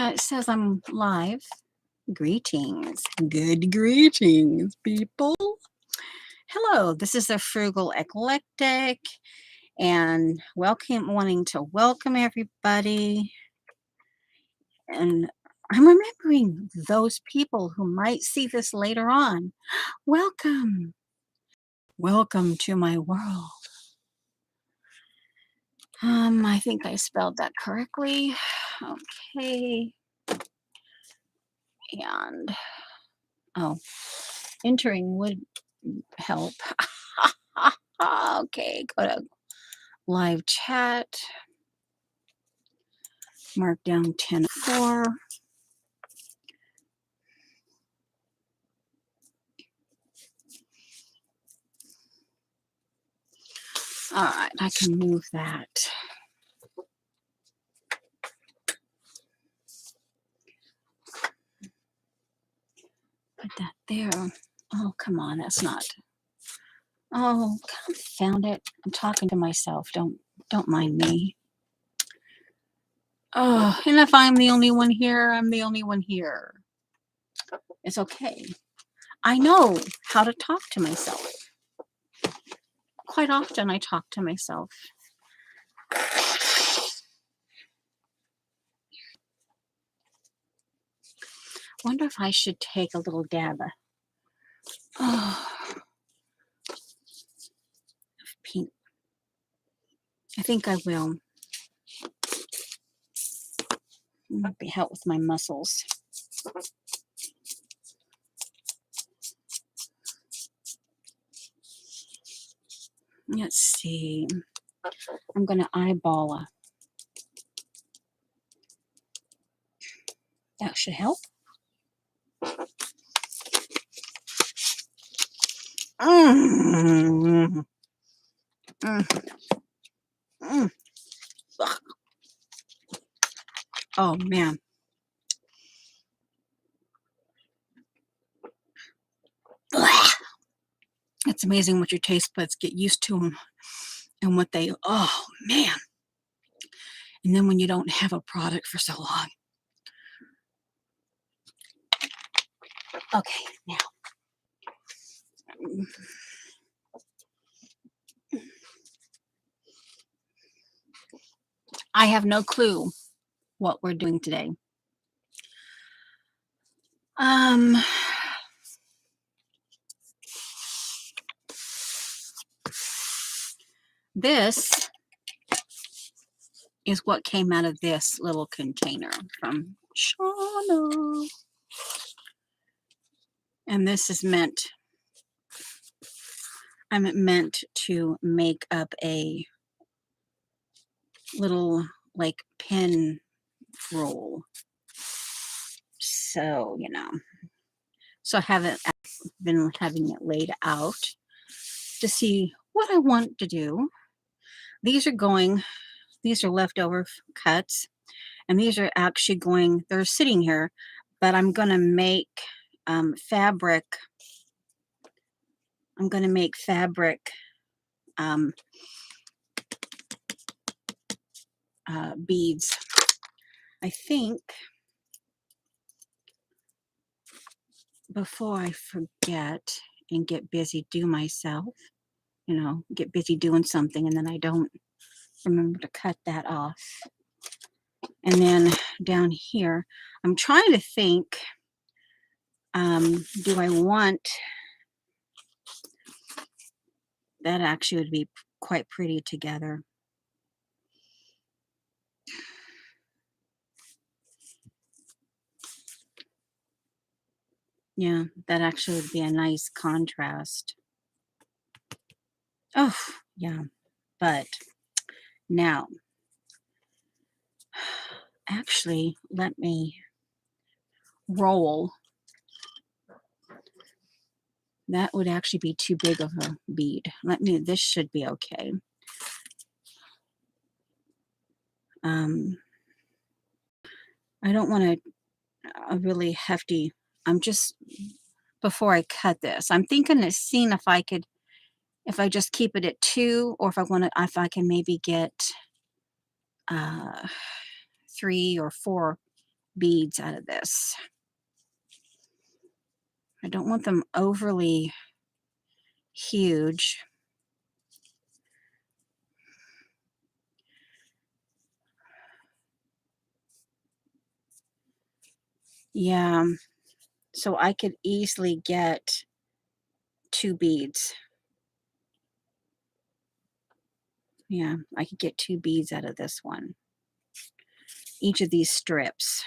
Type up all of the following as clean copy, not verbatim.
It says I'm live. Greetings. Good greetings, people. Hello, this is the Frugal Eclectic, and wanting to welcome everybody. And I'm remembering those people who might see this later on. Welcome. Welcome to my world. I think I spelled that correctly. Okay. And entering would help. Okay, go to live chat, mark down 10:04. All right, I can move that. Put that there. Oh, come on, that's not. Oh, found it. I'm talking to myself. Don't mind me. Oh, and if I'm the only one here, I'm the only one here. It's okay. I know how to talk to myself. Quite often I talk to myself. Wonder if I should take a little dab of pink. I think I will. Might be help with my muscles. Let's see. I'm going to eyeball that should help. Mm. Mm. Mm. Oh, man. It's amazing what your taste buds get used to and what they, oh, man. And then when you don't have a product for so long. Okay, now. I have no clue what we're doing today. This is what came out of this little container from Shauna. And this is I'm meant to make up a little like pin roll. So, so I haven't been having it laid out to see what I want to do. These are leftover cuts, and these are actually they're sitting here, but I'm going to make fabric. I'm going to make fabric beads. I think before I forget and get busy get busy doing something and then I don't remember to cut that off. And then down here, I'm trying to think, do I want, that actually would be quite pretty together. Yeah, that actually would be a nice contrast. Oh, yeah. But now, actually, let me roll. That would actually be too big of a bead. This should be okay. I don't want a really hefty, before I cut this, I'm thinking of seeing if I just keep it at 2, or if I can maybe get 3 or 4 beads out of this. I don't want them overly huge. Yeah, so I could easily get 2 beads. Yeah, I could get 2 beads out of this one. Each of these strips.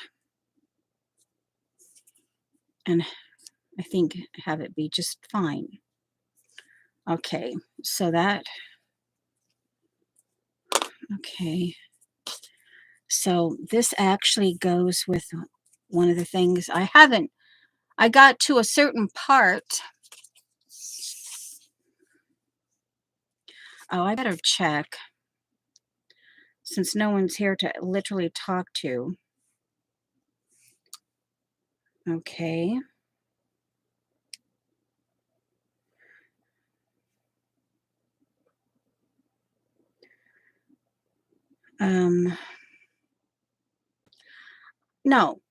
And I think have it be just fine. Okay, so that, okay. So this actually goes with one of the things I got to a certain part. Oh, I better check since no one's here to literally talk to. Okay. No,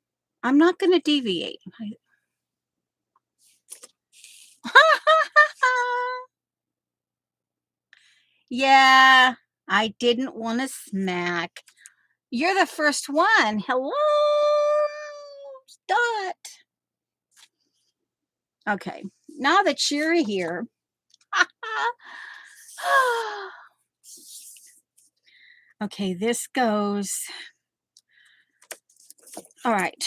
I'm not going to deviate. Yeah, I didn't want to smack. You're the first one. Hello, Dot. Okay, now that you're here. Okay, this goes. All right.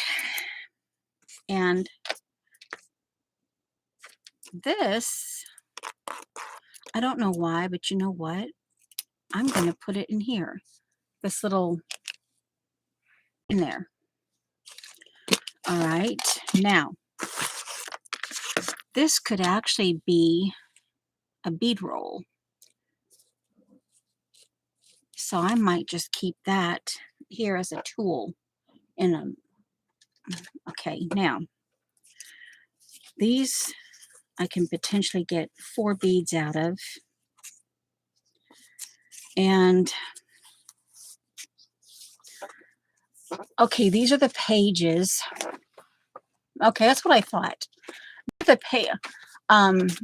And this, I don't know why, but you know what? I'm going to put it in here. This little in there. All right. Now, this could actually be a bead roll. So I might just keep that here as a tool in a, okay, now these I can potentially get 4 beads out of. And okay, these are the pages. Okay, that's what I thought.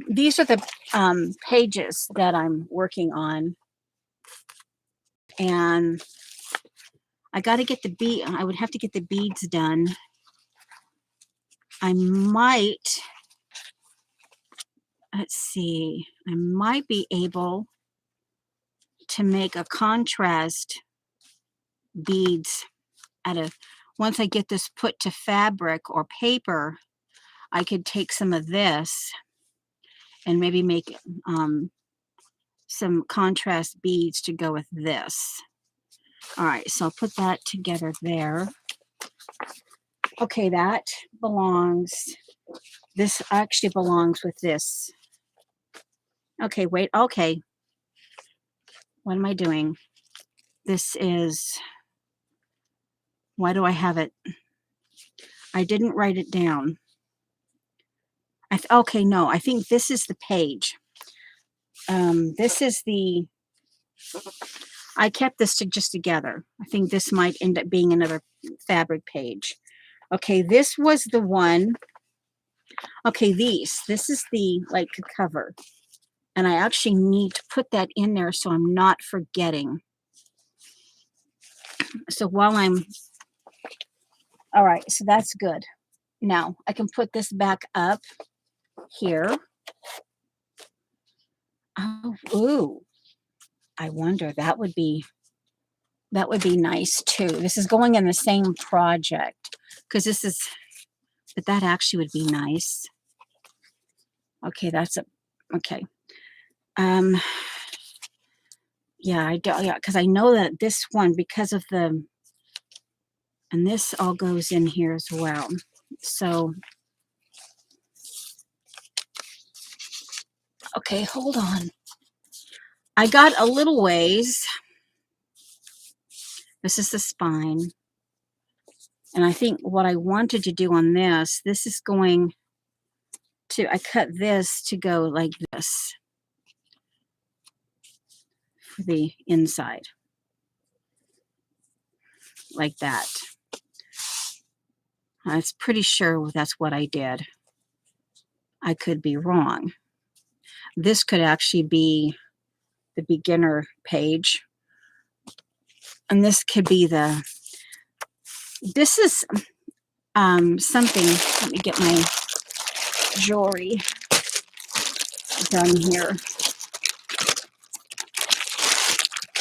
These are the pages that I'm working on. And I got to get the bead. I would have to get the beads done. I might, let's see, I might be able to make a contrast beads out of, once I get this put to fabric or paper, I could take some of this and maybe make some contrast beads to go with this. All right, so I'll put that together there. Okay, that belongs, this actually belongs with this. Okay, wait, okay. What am I doing? This is, why do I have it? I didn't write it down. Okay, no, I think this is the page. This is the, I kept this just together. I think this might end up being another fabric page. Okay, this was the one. Okay, this is the like cover. And I actually need to put that in there so I'm not forgetting. So while I'm, all right, so that's good. Now I can put this back up here. Oh, ooh, I wonder, that would be nice too. This is going in the same project because this is, but that actually would be nice. Okay, that's a, okay. Yeah, I don't, yeah, because I know that this one, because of the, and this all goes in here as well. So, okay, hold on. I got a little ways. This is the spine. And I think what I wanted to do on this is going to, I cut this to go like this for the inside. Like that. I was pretty sure that's what I did. I could be wrong. This could actually be the beginner page. And this could be this is something. Let me get my jewelry done here.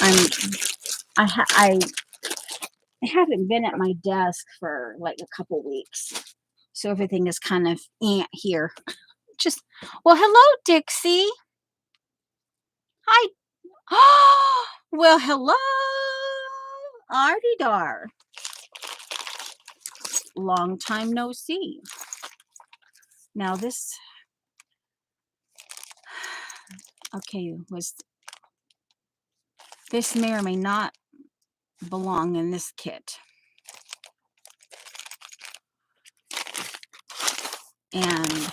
I haven't been at my desk for like a couple weeks, so everything is kind of here. Just well, hello, Dixie. Hi. Well, hello, Artie Dar. Long time no see. Now this, okay, this may or may not belong in this kit. And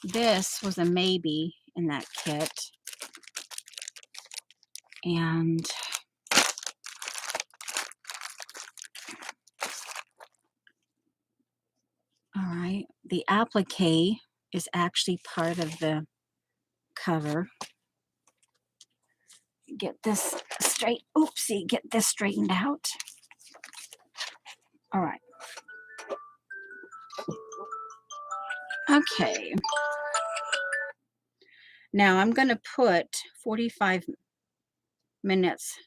this was a maybe in that kit. And all right, the applique is actually part of the cover. Get this straight. Oopsie, get this straightened out. All right. Okay. Now I'm going to put 45 minutes.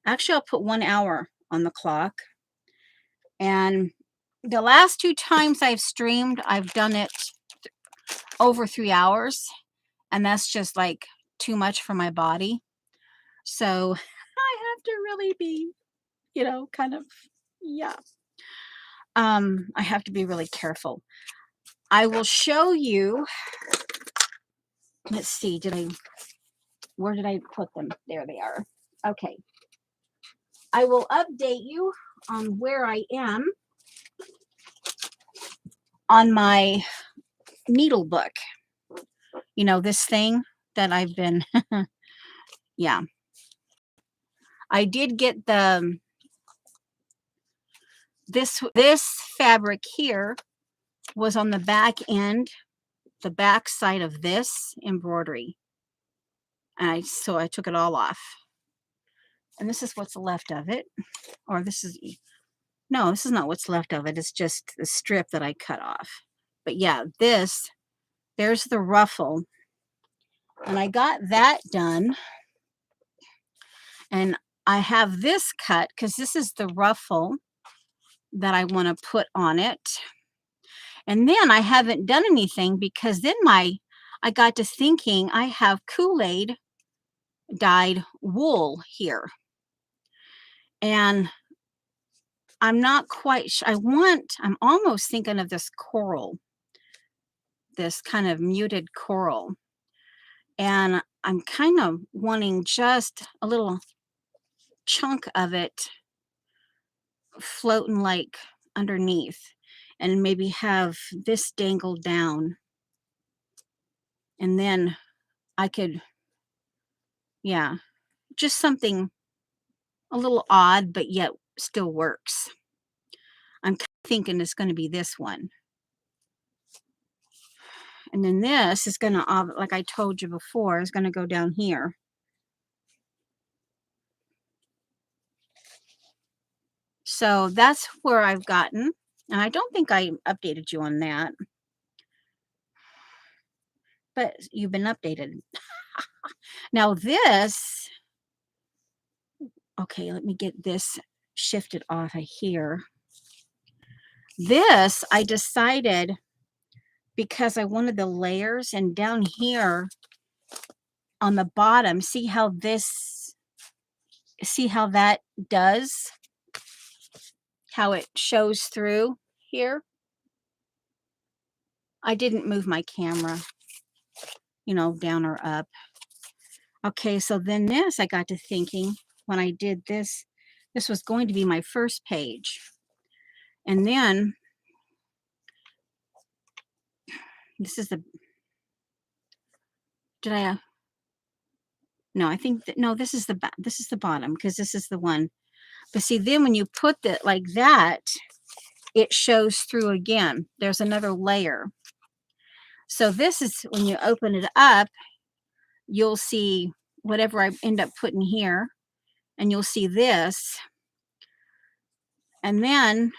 Actually, I'll put 1 hour on the clock. And the last 2 times I've streamed, I've done it over 3 hours. And that's just like too much for my body. So I have to really be, kind of, yeah. I have to be really careful. I will show you. Let's see, where did I put them? There they are. Okay. I will update you on where I am on my needle book. This thing that I've been, yeah. I did get this fabric here was on the back end, the back side of this embroidery. And so I took it all off. And this is what's left of it. Or this is not what's left of it. It's just the strip that I cut off. But yeah, there's the ruffle. And I got that done. And I have this cut because this is the ruffle that I want to put on it. And then I haven't done anything because then I got to thinking I have Kool-Aid dyed wool here. And I'm not quite sure. I'm almost thinking of this coral, this kind of muted coral. And I'm kind of wanting just a little chunk of it floating like underneath, and maybe have this dangled down. And then I could, yeah, just something a little odd, but yet still works. I'm thinking it's going to be this one. And then this is going to, like I told you before, is going to go down here. So that's where I've gotten. And I don't think I updated you on that. But you've been updated. Now this, okay, let me get this shifted off of here. This, I decided because I wanted the layers, and down here on the bottom, see how that does, how it shows through here. I didn't move my camera, down or up. Okay, so then this, I got to thinking when I did this was going to be my first page. And then this is no, I think no, this is the bottom, because this is the one. But see, then when you put it like that, it shows through again. There's another layer. So this is when you open it up, you'll see whatever I end up putting here, and you'll see this. And then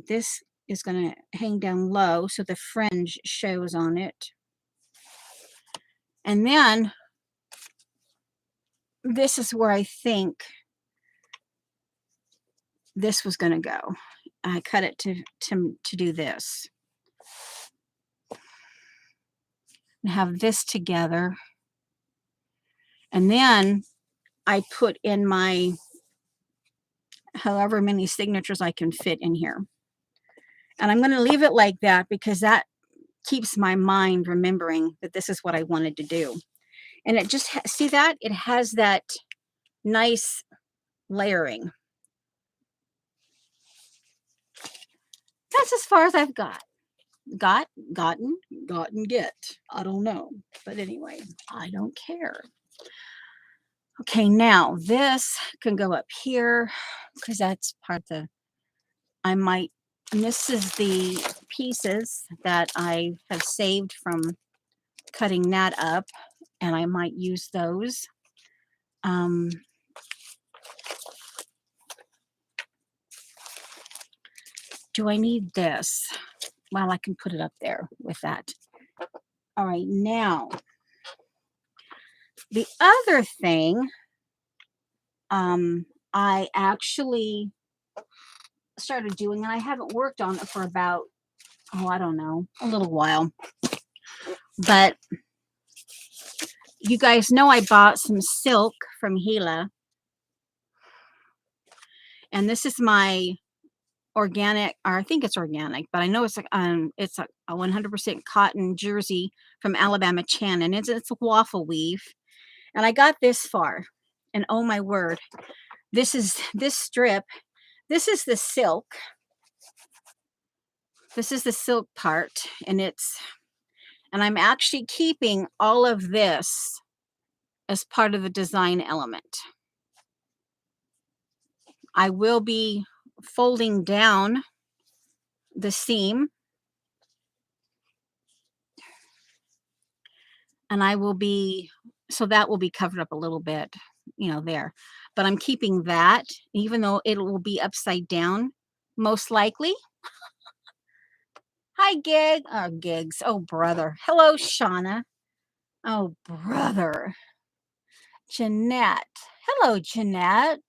this is going to hang down low so the fringe shows on it. And then this is where I think this was going to go. I cut it to do this. And have this together. And then I put in my however many signatures I can fit in here. And I'm going to leave it like that because that keeps my mind remembering that this is what I wanted to do. And it just, see that? It has that nice layering. That's as far as I've got. Gotten, get. I don't know. But anyway, I don't care. Okay, now this can go up here because that's part of the, and this is the pieces that I have saved from cutting that up, and I might use those. Do I need this? Well, I can put it up there with that. All right, now, the other thing, I actually started doing, and I haven't worked on it for about, oh, I don't know, a little while. But you guys know I bought some silk from Gila. And this is my organic, or I think it's organic, but I know it's a 100% cotton jersey from Alabama Chan, and it's a waffle weave. And I got this far, and oh my word, this strip, this is the silk. This is the silk part, and I'm actually keeping all of this as part of the design element. I will be folding down the seam, and I will be, so that will be covered up a little bit, you know, there. But I'm keeping that, even though it will be upside down, most likely. Hi, Gigs. Oh, brother. Hello, Shauna. Oh, brother. Jeanette. Hello, Jeanette.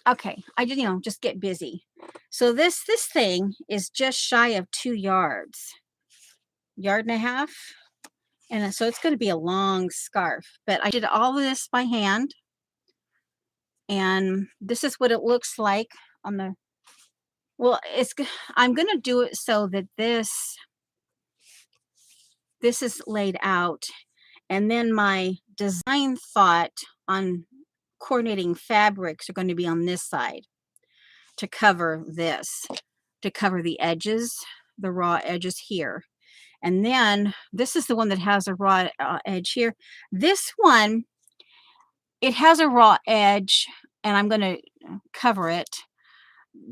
Okay, I did, just get busy. So this thing is just shy of 2 yards. Yard and a half. And so it's going to be a long scarf. But I did all of this by hand. And this is what it looks like on the, well, I'm going to do it so that this is laid out. And then my design thought on coordinating fabrics are going to be on this side to cover this, to cover the edges, the raw edges here. And then this is the one that has a raw edge here. This one, it has a raw edge, and I'm going to cover it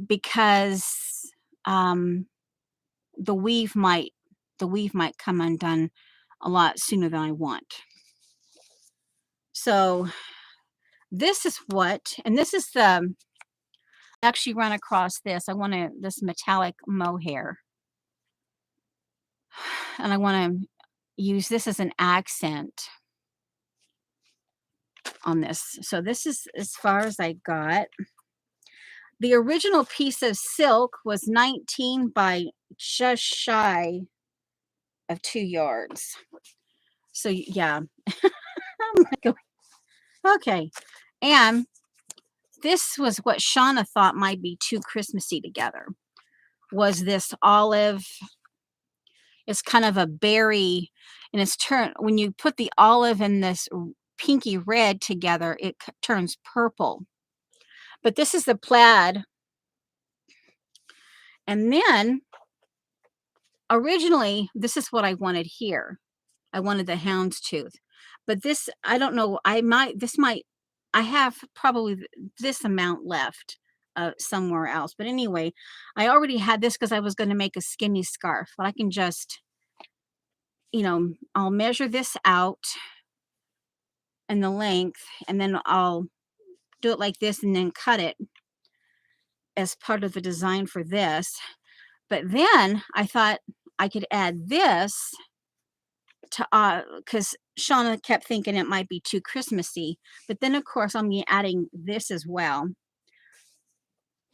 because the weave might come undone a lot sooner than I want. So this is what, and this is the, actually run across this. I want this metallic mohair. And I want to use this as an accent on this. So this is as far as I got. The original piece of silk was 19 by just shy of 2 yards. So yeah. Okay. And this was what Shauna thought might be too Christmassy together. Was this olive? It's kind of a berry, and it's when you put the olive and this pinky red together, it turns purple. But this is the plaid. And then originally, this is what I wanted here. I wanted the houndstooth. But this, I don't know, this might I have probably this amount left somewhere else. But anyway, I already had this because I was going to make a skinny scarf, but I can just, I'll measure this out and the length, and then I'll do it like this and then cut it as part of the design for this. But then I thought I could add this to because Shauna kept thinking it might be too Christmassy. But then of course I'm adding this as well.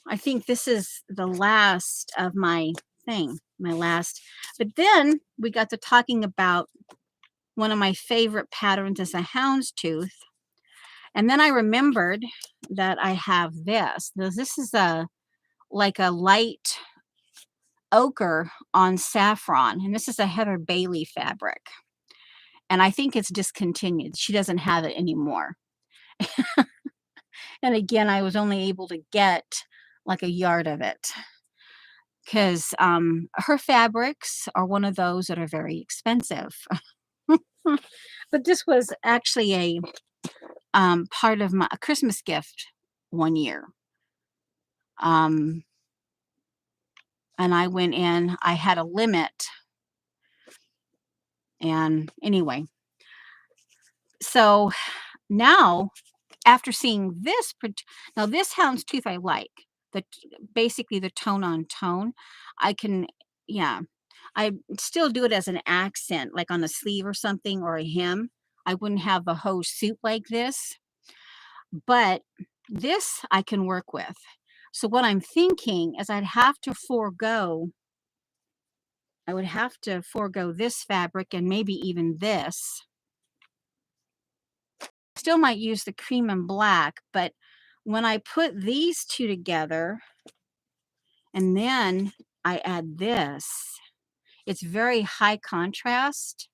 I think this is the last of my thing, my last. But then we got to talking about one of my favorite patterns is a houndstooth. And then I remembered that I have this. This is like a light ochre on saffron, and this is a Heather Bailey fabric. And I think it's discontinued. She doesn't have it anymore. And again, I was only able to get like a yard of it because her fabrics are one of those that are very expensive. But this was actually a part of a Christmas gift one year. And I went in, I had a limit. And anyway, so now after seeing this, now this houndstooth I like, basically the tone on tone. I can, yeah, I still do it as an accent, like on a sleeve or something or a hem. I wouldn't have a whole suit like this, but this I can work with. So what I'm thinking is I would have to forego this fabric and maybe even this. Still might use the cream and black, but when I put these two together and then I add this, it's very high contrast.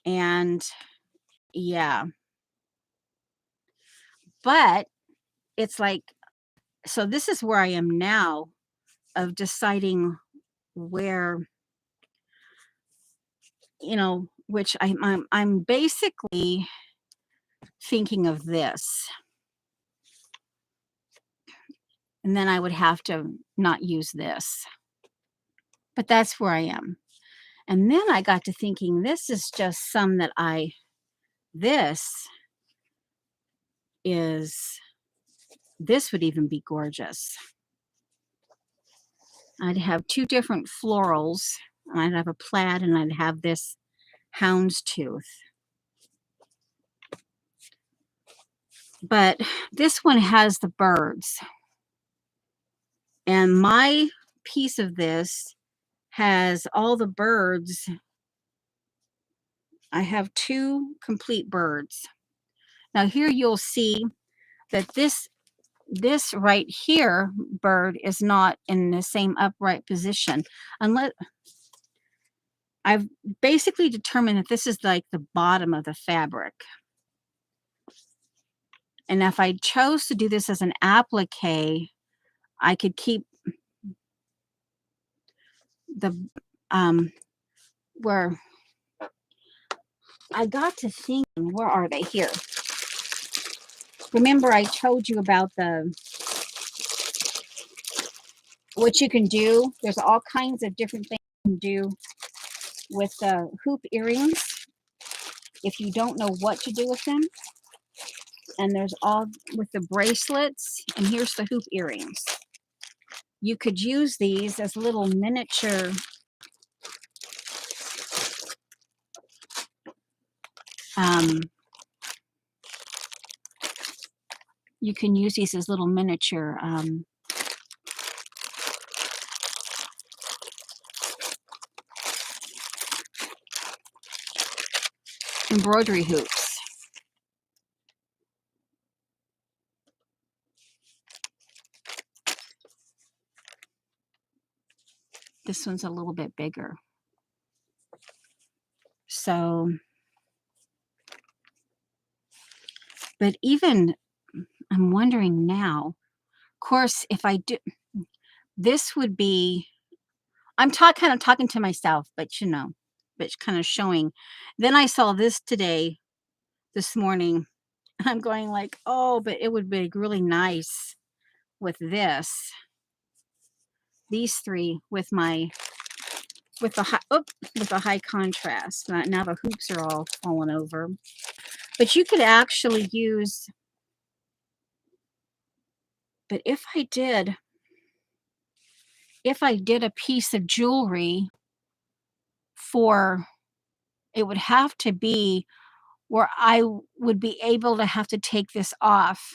And yeah, but it's like, so this is where I am now of deciding where, which I'm basically thinking of this. And then I would have to not use this. But that's where I am. And then I got to thinking, this is just some that this would even be gorgeous. I'd have two different florals. I'd have a plaid and I'd have this houndstooth. But this one has the birds. And my piece of this has all the birds. I have two complete birds. Now here you'll see that this right here bird is not in the same upright position. Unless I've basically determined that this is like the bottom of the fabric. And if I chose to do this as an applique, I could keep the where I got to thinking, where are they here? Remember I told you about what you can do. There's all kinds of different things you can do with the hoop earrings if you don't know what to do with them. And there's all with the bracelets, and here's the hoop earrings. You could use these as little miniature you can use these as little miniature embroidery hoops. This one's a little bit bigger. So, but even, I'm wondering now, of course, if I do, this would be, I'm kind of talking to myself, but but kind of showing. Then I saw this today, this morning. I'm going like, oh, but it would be really nice with this, these three with my with the high, with the high contrast. Now the hoops are all falling over. But you could actually use, but if I did a piece of jewelry for, it would have to be where I would be able to have to take this off.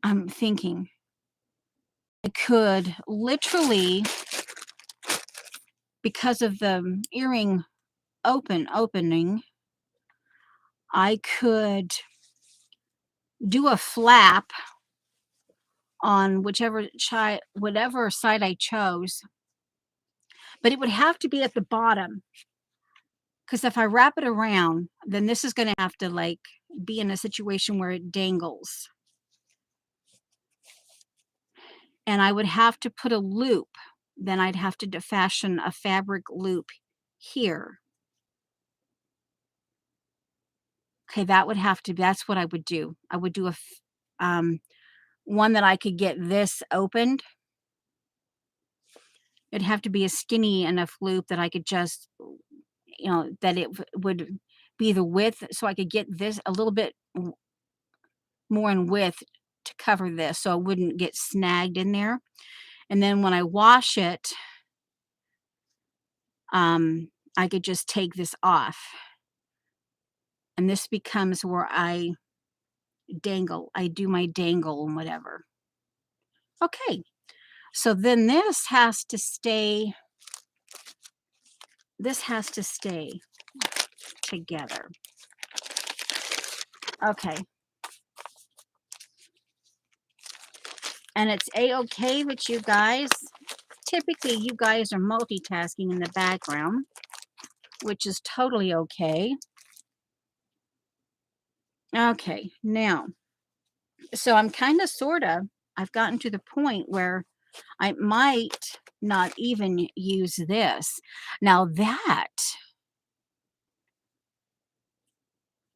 I'm thinking I could literally, because of the earring opening, I could do a flap on whatever side I chose, but it would have to be at the bottom, because if I wrap it around, then this is going to have to like be in a situation where it dangles, and I would have to put a loop. Then I'd have to fashion a fabric loop here. Okay, that's what I would do. I would do one that I could get this opened. It'd have to be a skinny enough loop that I could just, that it would be the width, so I could get this a little bit more in width to cover this, so it wouldn't get snagged in there. And then when I wash it, I could just take this off, and this becomes where I do my dangle and whatever. Okay, so then this has to stay together. Okay. And it's a-okay with you guys. Typically, you guys are multitasking in the background, which is totally okay. Okay, now, so I'm kind of, I've gotten to the point where I might not even use this. Now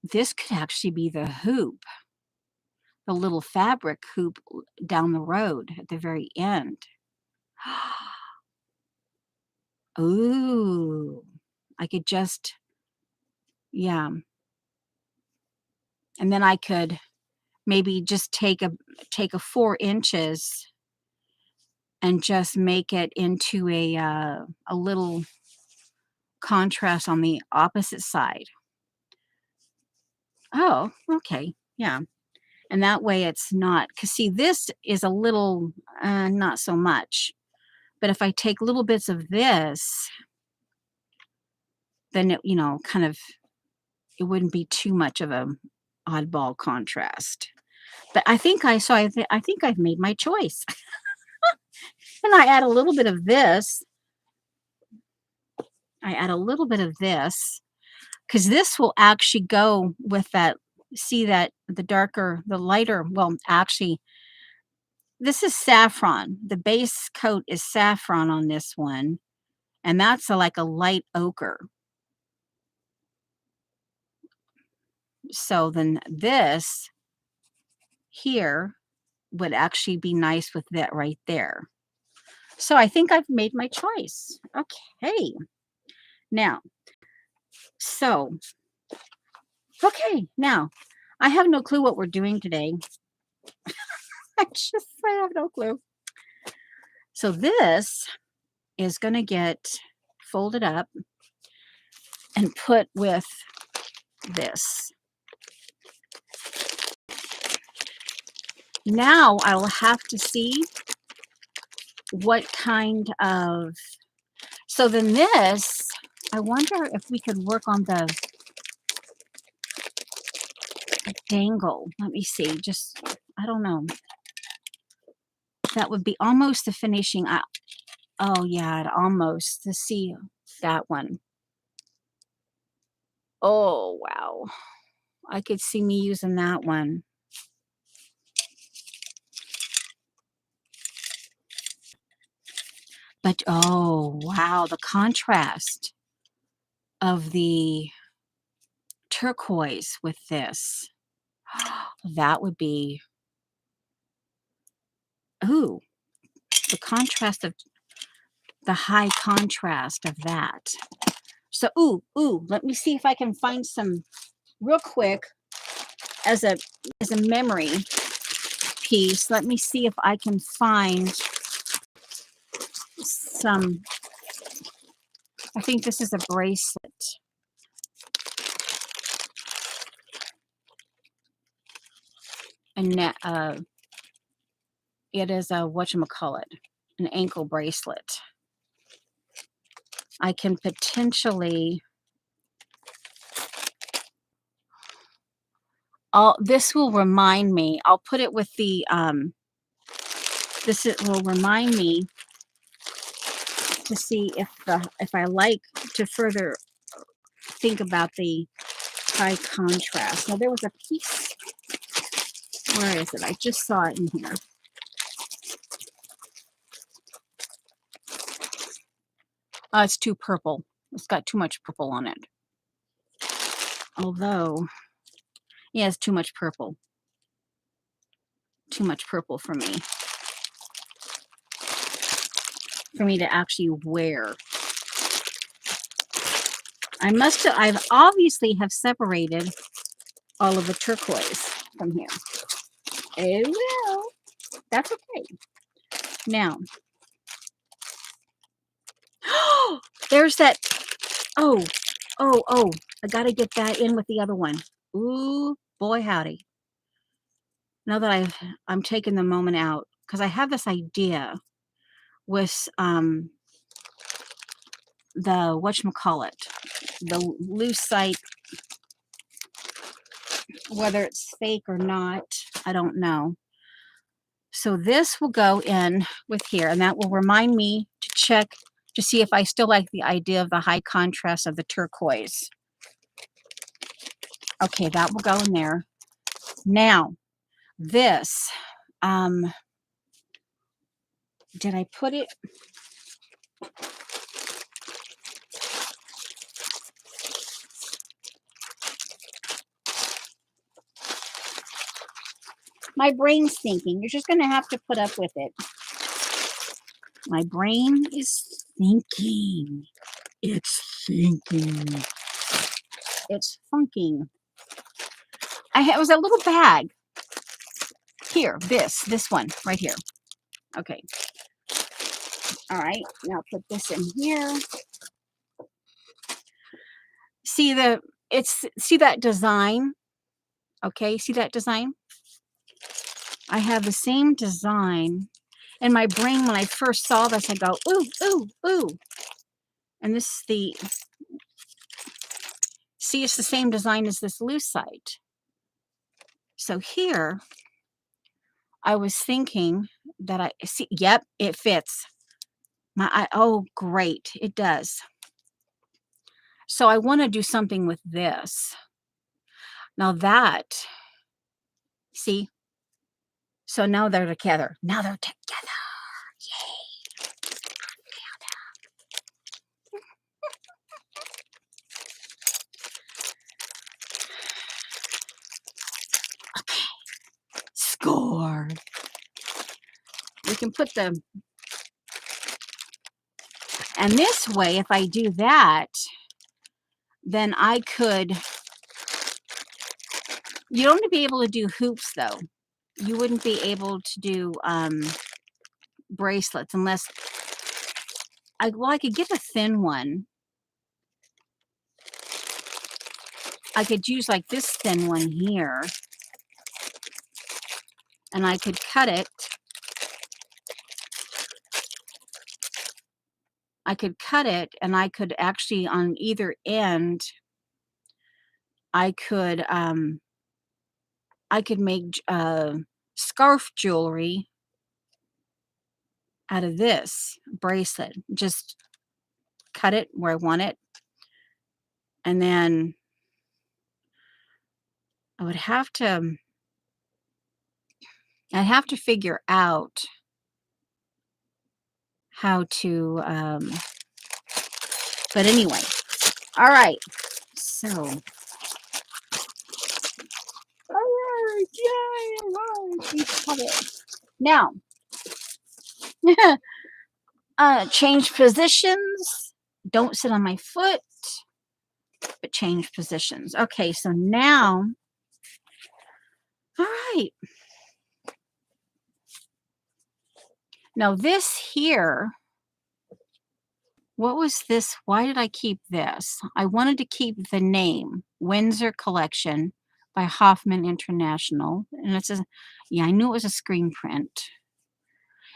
this could actually be the hoop, the little fabric hoop down the road at the very end. Ooh, I could just, yeah. And then I could maybe just take a 4 inches and just make it into a little contrast on the opposite side. Oh, okay. Yeah. And that way it's not, because see, this is a little, not so much. But if I take little bits of this, then it, kind of, it wouldn't be too much of a oddball contrast. But I think I've made my choice. And I add a little bit of this. I add a little bit of this, because this will actually go with that. See that the lighter, well, actually, this is saffron. The base coat is saffron on this one, and that's like a light ochre. So then this here would actually be nice with that right there. So I think I've made my choice. Okay. Now, so, okay, now I have no clue what we're doing today. I have no clue. So this is going to get folded up and put with this. Now I will have to see what kind of, so then this, I wonder if we could work on the dangle. Let me see, just, I don't know. That would be almost the finishing. Oh yeah, it almost, to see that one. Oh, wow. I could see me using that one. But, oh, wow, the contrast. of the turquoise with this. That would be, ooh, the contrast of the high contrast of that. So, let me see if I can find some real quick as a memory piece. Let me see if I can find some. I think this is a bracelet. And it is a whatchamacallit, an ankle bracelet. I can potentially, this will remind me, I'll put it with the, will remind me to see if I like to further think about the high contrast. Now there was a piece, where is it? I just saw it in here. Oh, it's too purple. It's got too much purple on it. Although, yeah, it's too much purple. Too much purple for me. For me to actually wear. I've obviously have separated all of the turquoise from here. Oh well, that's okay. Now, there's that, oh, I gotta get that in with the other one. Ooh, boy howdy. Now that I'm taking the moment out, because I have this idea with the whatchamacallit, the lucite, whether it's fake or not, I don't know. So this will go in with here, and that will remind me to check to see if I still like the idea of the high contrast of the turquoise. Okay, that will go in there. Now, this, did I put it? My brain's thinking. You're just going to have to put up with it. My brain is thinking. It's thinking. It's funking. It was a little bag. Here, this one right here. Okay. All right. Now put this in here. See that design? Okay, see that design? I have the same design in my brain. When I first saw this, I go, ooh, ooh, ooh. And this is it's the same design as this lucite. So here, I was thinking that yep, it fits. Oh, great, it does. So I want to do something with this. Now that, see? So now they're together. Now they're together. Yay. Okay. Score. We can put the, and this way, if I do that, then I could, you don't be able to do hoops though. You wouldn't be able to do bracelets unless, I could get a thin one. I could use like this thin one here, and I could cut it. I could cut it, and I could actually, on either end, I could make scarf jewelry out of this bracelet. Just cut it where I want it, and then I'd have to figure out how to, but anyway, All right. So, all right. Yay. All right. We got it. Now, change positions. Don't sit on my foot, but change positions. Okay. So now, all right. Now, this here, what was this? Why did I keep this? I wanted to keep the name Windsor Collection by Hoffman International. And it's a, yeah, I knew it was a screen print.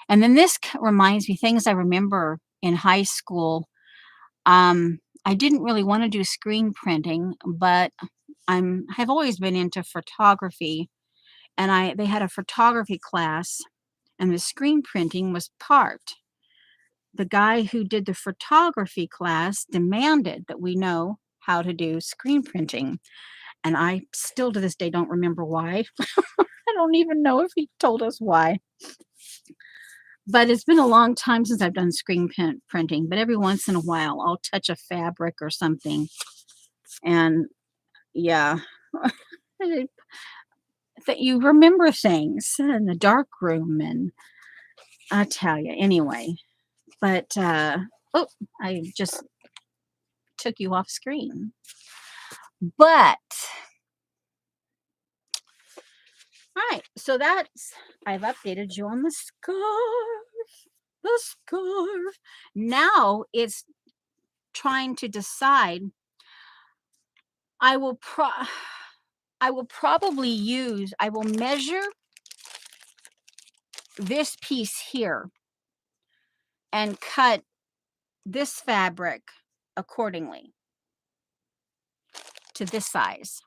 And then this reminds me things I remember in high school. I didn't really want to do screen printing, but have always been into photography. And they had a photography class, and the screen printing was part. The guy who did the photography class demanded that we know how to do screen printing. And I still to this day don't remember why. I don't even know if he told us why. But it's been a long time since I've done screen printing. But every once in a while, I'll touch a fabric or something. And yeah, that you remember things in the dark room. And I tell you, anyway. But, oh, I just took you off screen. But, all right, so I've updated you on the scarf. The scarf. Now it's trying to decide. I will measure this piece here and cut this fabric accordingly to this size.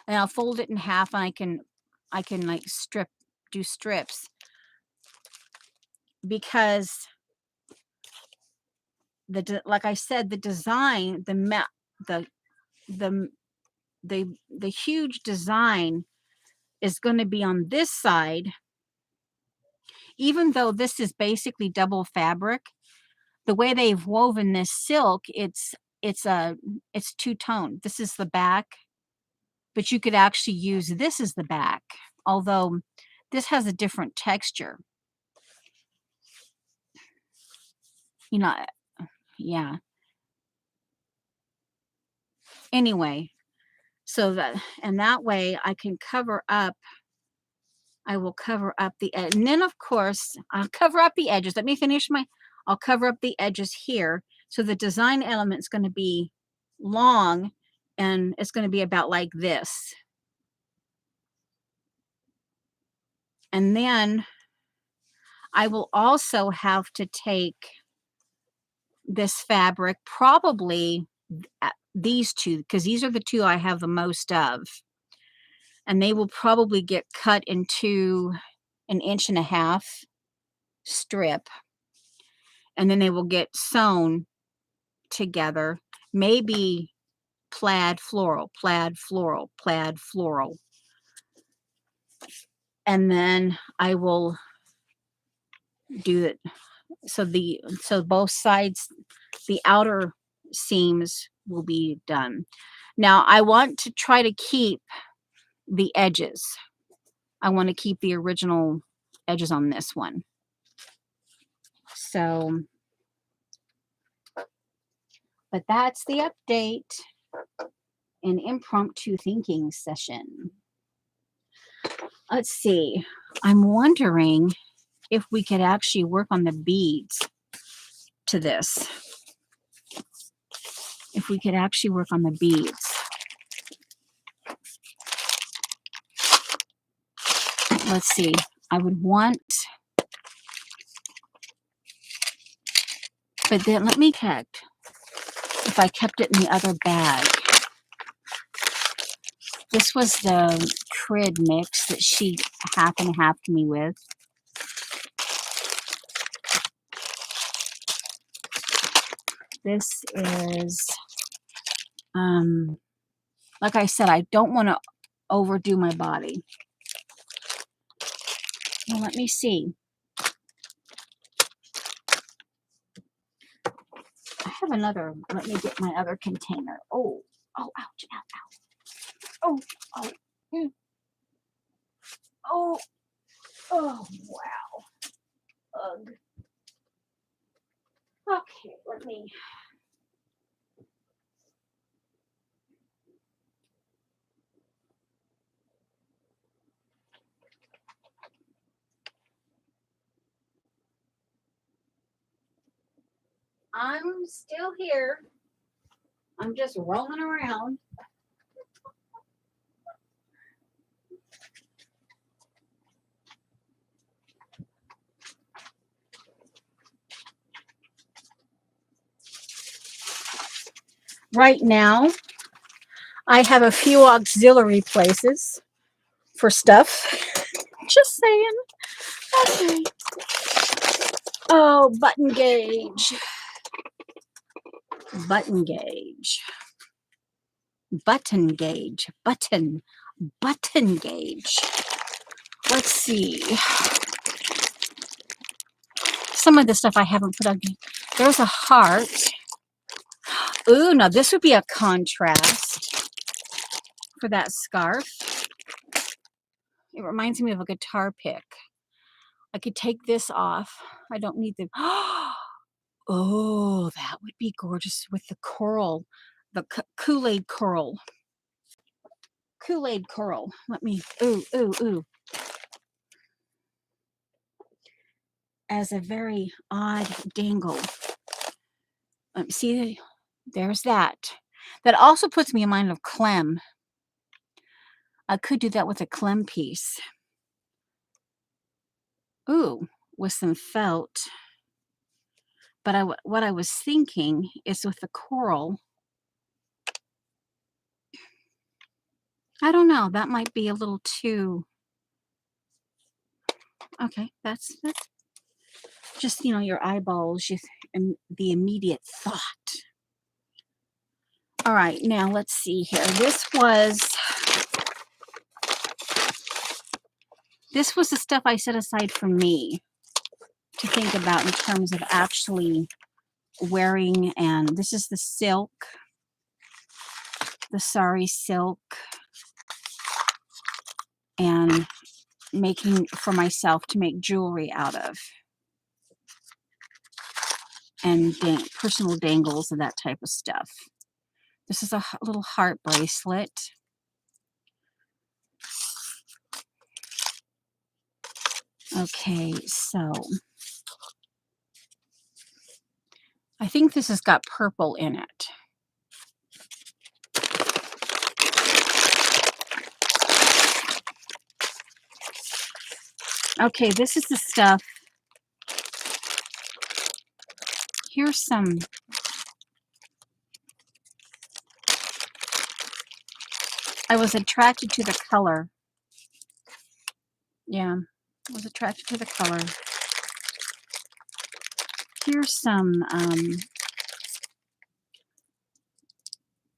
And I'll fold it in half, and I can like do strips, because like I said, the design, the huge design is going to be on this side. Even though this is basically double fabric, the way they've woven this silk, it's two-tone. This is the back, but you could actually use this as the back, although this has a different texture. You know, yeah. Anyway, so that way I can cover up. I will cover up the edge, and then of course I'll cover up the edges. Let me finish I'll cover up the edges here. So the design element is going to be long, and it's going to be about like this. And then I will also have to take this fabric, probably these two, because these are the two I have the most of. And they will probably get cut into 1.5 inch strip. And then they will get sewn together. Maybe plaid floral, plaid floral, plaid floral. And then I will do it. So both sides, the outer seams will be done. Now I want to try to keep the edges. I want to keep the original edges on this one. So, but that's the update, an impromptu thinking session. Let's see. I'm wondering if we could actually work on the beads to this. If we could actually work on the beads. Let's see. I would want, but then let me check if I kept it in the other bag. This was the Crid mix that she half and halved me with. This is, like I said, I don't want to overdo my body. Well, let me see. have another. Let me get my other container. Oh, oh, ouch, ow, ow. Oh, oh, oh, oh, wow. Ugh. Okay, let me. I'm still here. I'm just rolling around. Right now, I have a few auxiliary places for stuff. Just saying. Okay. Oh, button gauge. Button gauge. Button gauge. Button gauge. Let's see. Some of the stuff I haven't put on. There's a heart. Ooh, now this would be a contrast for that scarf. It reminds me of a guitar pick. I could take this off. I don't need the... Oh, that would be gorgeous with the coral. The Kool-Aid coral. Kool-Aid coral. Let me... Ooh, ooh, ooh. As a very odd dangle. See, there's that. That also puts me in mind of Clem. I could do that with a Clem piece. Ooh, with some felt. But what I was thinking is with the coral. I don't know. That might be a little too... Okay, that's just, you know, your eyeballs, the immediate thought. All right, now let's see here. This was the stuff I set aside for me to think about in terms of actually wearing, and this is the silk, the sari silk, and making for myself to make jewelry out of, and personal dangles and that type of stuff. This is a little heart bracelet. Okay, so I think this has got purple in it. Okay, this is the stuff. Here's some. I was attracted to the color. Yeah, I was attracted to the color. Here's some.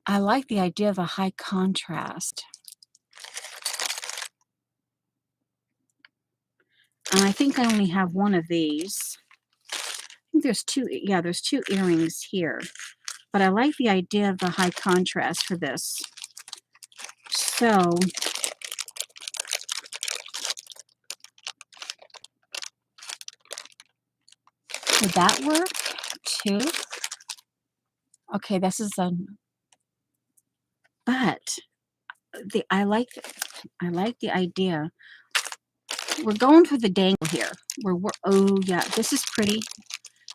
I like the idea of a high contrast. And I think I only have one of these. I think there's two. Yeah, there's two earrings here. But I like the idea of the high contrast for this. So would that work too? Okay, this is a... But I like the idea. We're going for the dangle here. Oh yeah, this is pretty.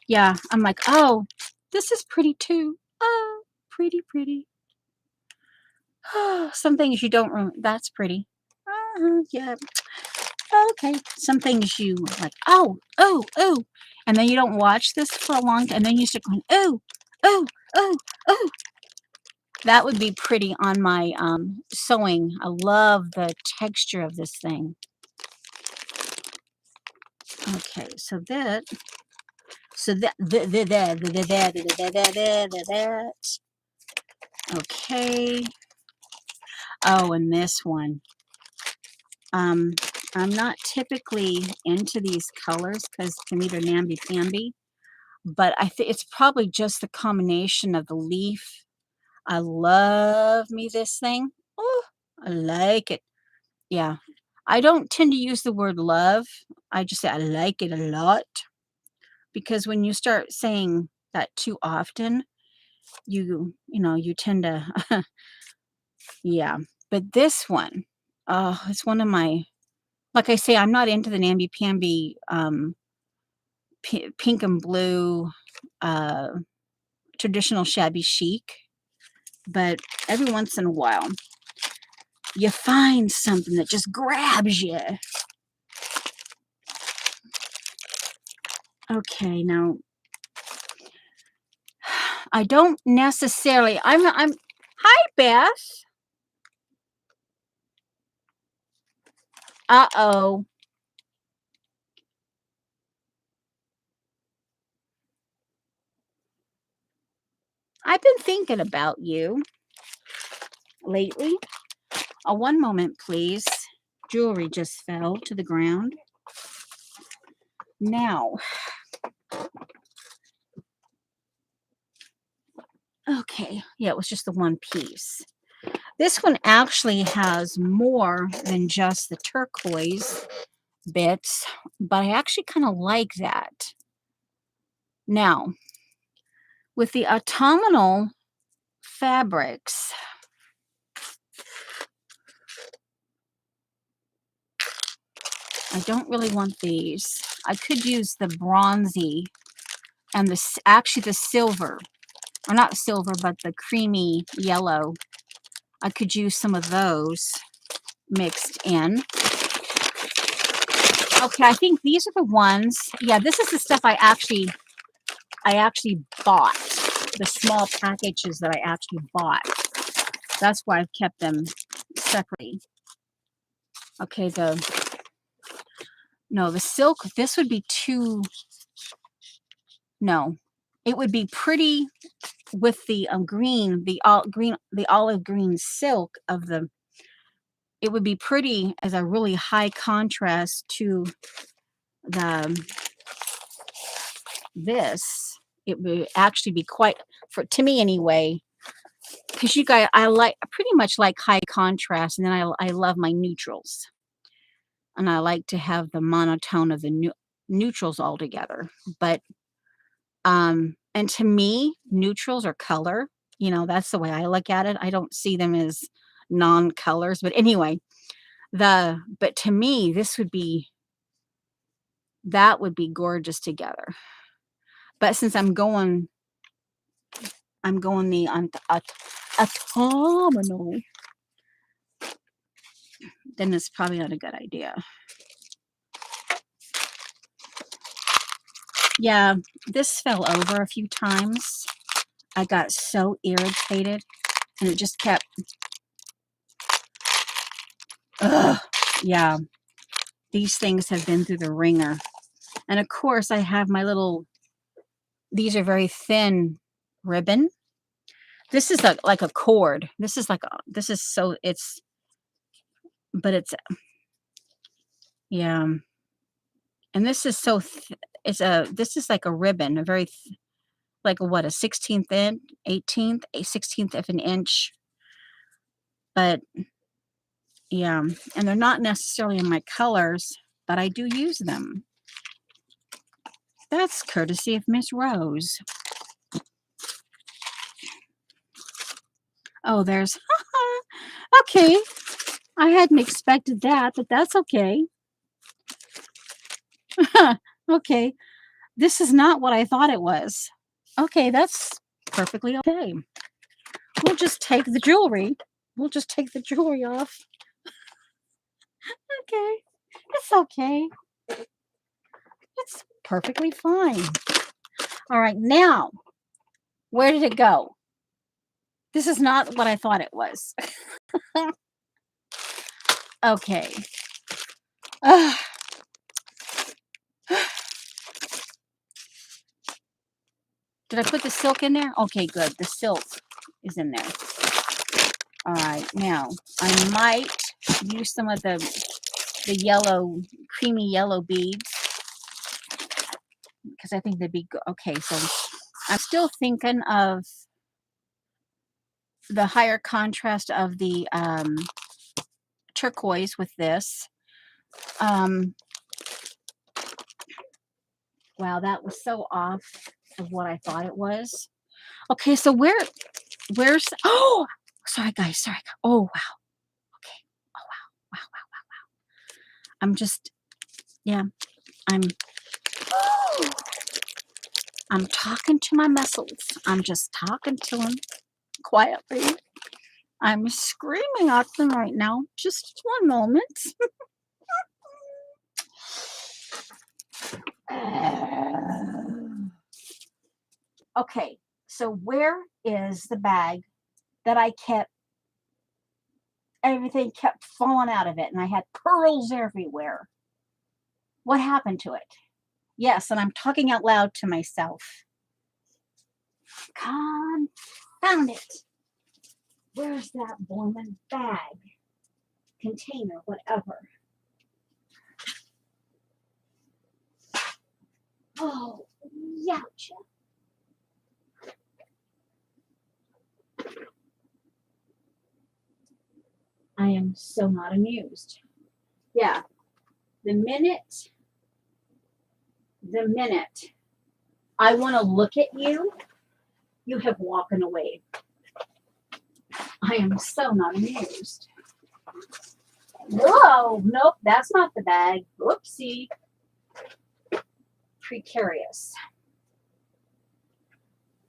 Yeah, I'm like, oh, this is pretty too. Oh, pretty. Some things you don't. That's pretty. Yeah. Okay. Some things you like. Oh, and then you don't watch this for a long time, and then you start going, oh. That would be pretty on my sewing. I love the texture of this thing. Okay, so that. Okay. Oh, and this one. I'm not typically into these colors because to me they're namby-pamby, but I think it's probably just the combination of the leaf. I love me this thing. Oh, I like it. Yeah. I don't tend to use the word love. I just say I like it a lot because when you start saying that too often, you tend to yeah. But this one, oh, it's one of my like I say, I'm not into the namby-pamby pink and blue uh traditional shabby chic, but every once in a while you find something that just grabs you. Okay, now I don't necessarily I'm Hi Beth. Uh-oh. I've been thinking about you lately. One moment, please. Jewelry just fell to the ground. Now, okay, yeah, it was just the one piece. This one actually has more than just the turquoise bits, but I actually kind of like that. Now, with the autumnal fabrics, I don't really want these. I could use the bronzy and actually the silver, or not silver, but the creamy yellow. I could use some of those mixed in. Okay, I think these are the ones. Yeah, this is the stuff I actually bought. The small packages that I actually bought. That's why I've kept them separately. Okay, the silk, this would be too, no. It would be pretty with the green, the olive green silk of the, it would be pretty as a really high contrast to the, this. It would actually be quite, to me anyway, because you guys, I pretty much like high contrast, and then I love my neutrals. And I like to have the monotone of the neutrals all together. But and to me, neutrals are color. That's the way I look at it. I don't see them as non-colors. But anyway, but to me, that would be gorgeous together. But since I'm going the autumnal, then it's probably not a good idea. Yeah, this fell over a few times. I got so irritated, and it just kept, ugh, yeah, these things have been through the ringer. And of course, I have my little, these are very thin ribbon. This is like a cord. This is so, but it's, yeah. And this is so, this is like a ribbon, a very, like what, a 16th inch, 18th, a 16th of an inch. But yeah, and they're not necessarily in my colors, but I do use them. That's courtesy of Miss Rose. Oh, there's, okay. I hadn't expected that, but that's okay. Okay. This is not what I thought it was. Okay, that's perfectly okay. We'll just take the jewelry. We'll just take the jewelry off. Okay. It's okay. It's perfectly fine. All right, now, where did it go? This is not what I thought it was. Okay. Did I put the silk in there? Okay, good. The silk is in there. All right, now I might use some of the yellow, creamy yellow beads because I think they'd be good. Okay, so I'm still thinking of the higher contrast of the turquoise with this. Um, wow, that was so off of what I thought it was. Okay, so where's oh sorry guys, sorry. Oh wow. Okay. Oh wow. Wow, wow, wow. I'm just yeah, I'm I'm talking to my muscles. I'm just talking to them quietly. I'm screaming at them right now. Just one moment. Okay, so where is the bag that I kept, everything kept falling out of it and I had pearls everywhere? What happened to it? Yes, and I'm talking out loud to myself. Confound it. Where's that blooming bag? Container, whatever. Oh, youch. I am so not amused. Yeah, the minute I want to look at you, you have walking away. I am so not amused. Whoa, nope, that's not the bag. Whoopsie. Precarious.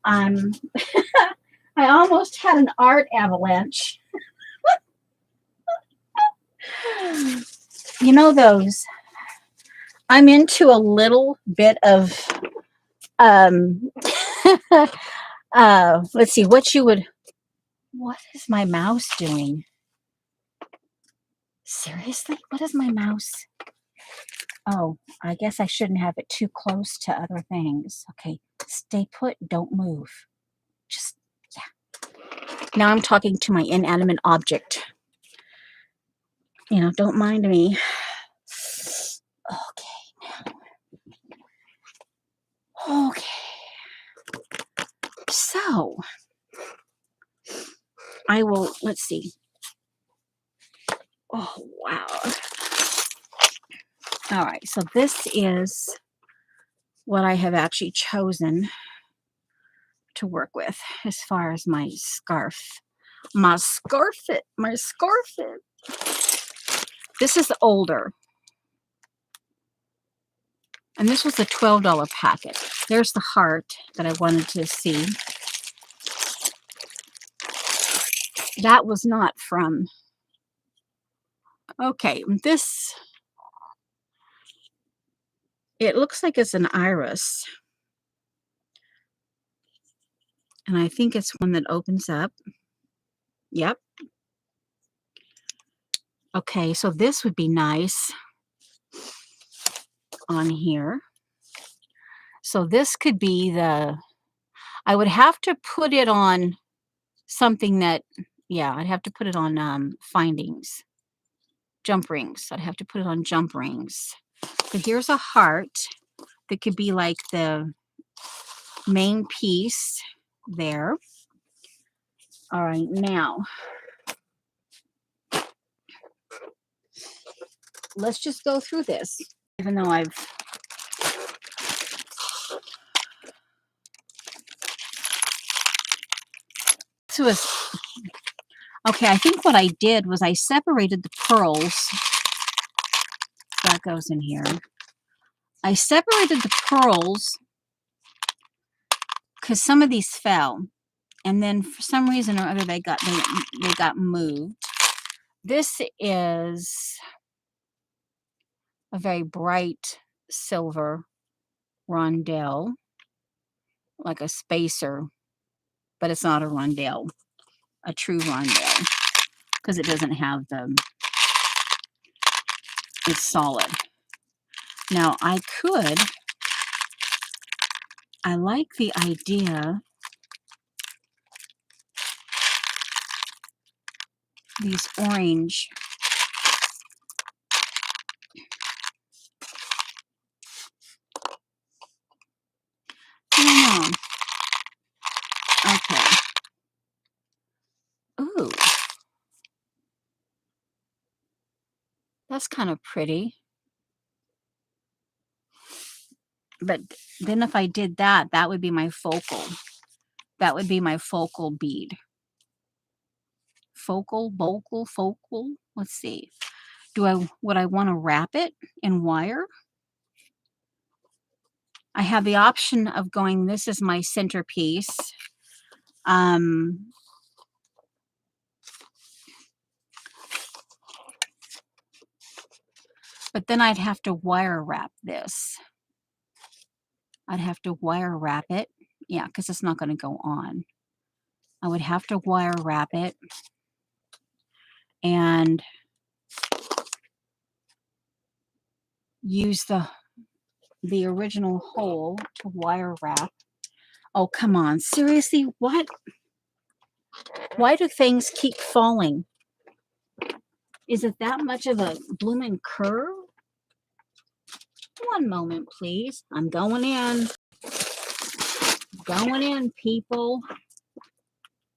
I almost had an art avalanche. You know those. I'm into a little bit of let's see what is my mouse doing? Seriously? What is my mouse? Oh, I guess I shouldn't have it too close to other things. Okay, stay put, don't move. Just, yeah. Now I'm talking to my inanimate object. You know, don't mind me. Okay. Okay. So, I will, let's see. Oh, wow. All right, so this is what I have actually chosen to work with as far as my scarf. My scarf. This is older. And this was a $12 packet. There's the heart that I wanted to see. That was not from. Okay, this, it looks like it's an iris. And I think it's one that opens up. Yep. Okay, so this would be nice on here. So this could be the, I would have to put it on something that, yeah, I'd have to put it on findings. Jump rings. I'd have to put it on jump rings. But here's a heart that could be like the main piece there. All right, now let's just go through this, even though I've this was okay. I think what I did was I separated the pearls. That goes in here. I separated the pearls because some of these fell, and then for some reason or other they got moved. This is a very bright silver rondelle, like a spacer, but it's not a rondelle, a true rondelle, because it doesn't have the, it's solid. Now I like the idea, these orange, Okay. Ooh, that's kind of pretty. But then if I did that, that would be my focal. That would be my focal bead. Focal. Let's see. Would I want to wrap it in wire? I have the option of going, this is my centerpiece. Um, but then I'd have to wire wrap this. I'd have to wire wrap it. Yeah, because it's not going to go on. I would have to wire wrap it and use the original hole to wire wrap. Oh, come on. Seriously, what? Why do things keep falling? Is it that much of a blooming curve? One moment, please. I'm going in. Going in, people.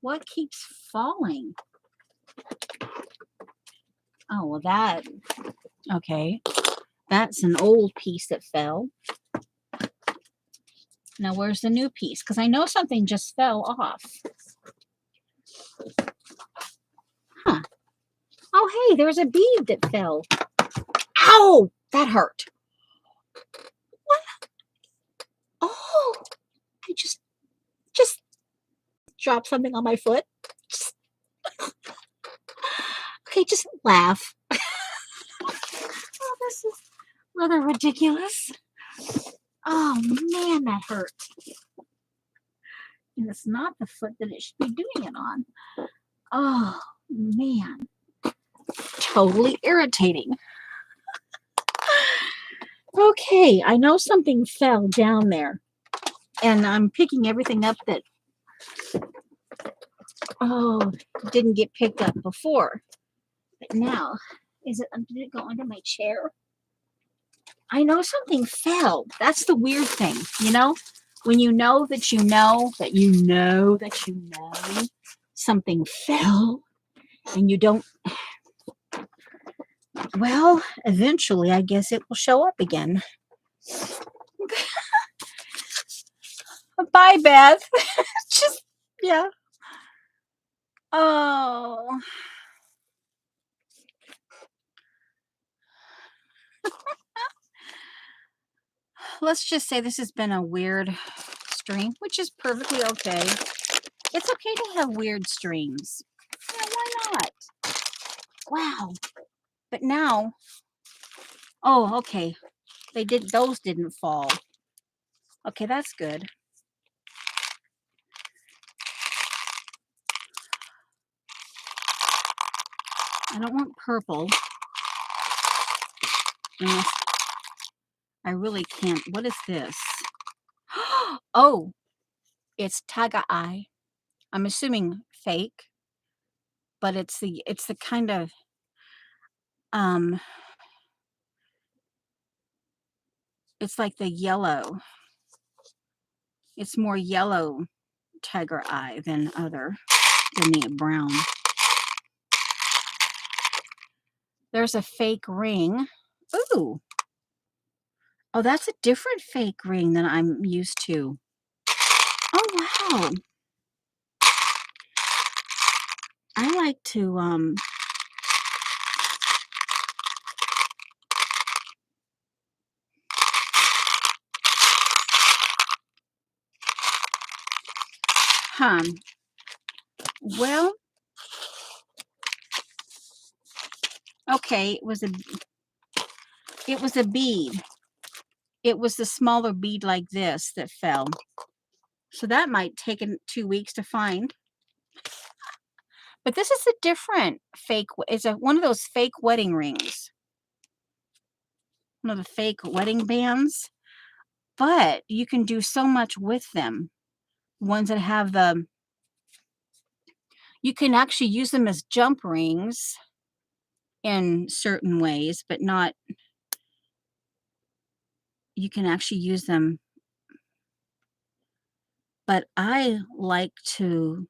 What keeps falling? Oh, well, that. Okay. That's an old piece that fell. Now, where's the new piece? Because I know something just fell off. Huh. Oh, hey, there's a bead that fell. Ow! That hurt. What? Oh, I just dropped something on my foot. Okay, just laugh. Oh, this is rather ridiculous. Oh, man, that hurt. And it's not the foot that it should be doing it on. Oh, man. Totally irritating. Okay, I know something fell down there. And I'm picking everything up that, didn't get picked up before. But now, did it go under my chair? I know something fell. That's the weird thing, you know? When you know that you know that you know that you know something fell and you don't, well, eventually I guess it will show up again. Bye, Beth. Just, yeah. Oh. Let's just say this has been a weird stream, which is perfectly okay. It's okay to have weird streams. Yeah, why not? Wow. But now, oh, okay. Those didn't fall. Okay, that's good. I don't want purple. Unless I really can't. What is this? Oh, it's Taga Eye. I'm assuming fake, but it's the kind of it's like the yellow. It's more yellow tiger eye than the brown. There's a fake ring. Ooh. Oh, that's a different fake ring than I'm used to. Oh, wow. I like to, well, okay, it was a bead. It was the smaller bead like this that fell. So that might take 2 weeks to find. But this is a different fake. It's one of those fake wedding rings. One of the fake wedding bands. But you can do so much with them. Ones that have you can actually use them as jump rings in certain ways, but not, you can actually use them But I like to,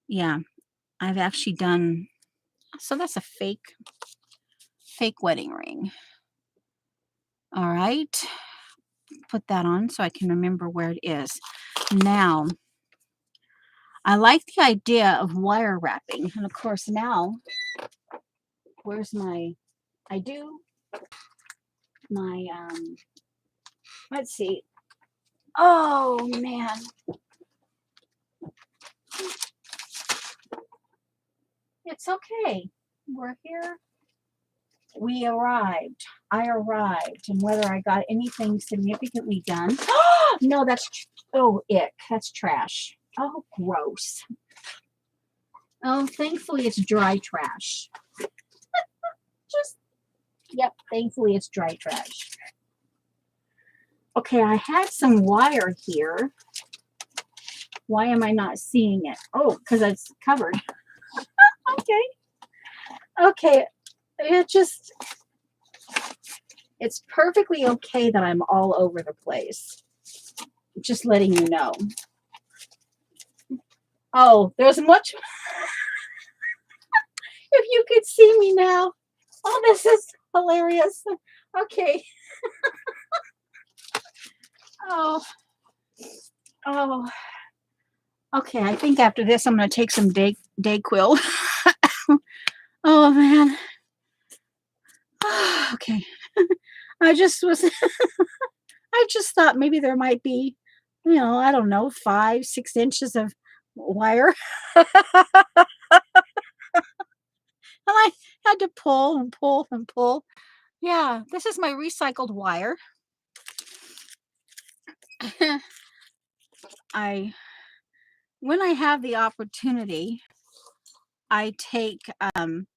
yeah, I've actually done, so that's a fake wedding ring. All right, put that on so I can remember where it is. Now, I like the idea of wire wrapping. And of course now, where's my, I do my, let's see. Oh man, it's okay. We're here. We arrived. I arrived. And whether I got anything significantly done. No, oh, ick. That's trash. Oh, gross. Oh, thankfully it's dry trash. Yep, thankfully it's dry trash. Okay, I had some wire here. Why am I not seeing it? Oh, because it's covered. Okay. Okay. It's perfectly okay that I'm all over the place. Just letting you know. Oh, there's much. If you could see me now. Oh, this is hilarious. Okay. Oh. Oh. Okay, I think after this I'm going to take some Dayquil. Oh, man. Okay. I just thought maybe there might be, I don't know, 5, 6 inches of wire. And I had to pull and pull and pull. Yeah, this is my recycled wire. When I have the opportunity, I take um,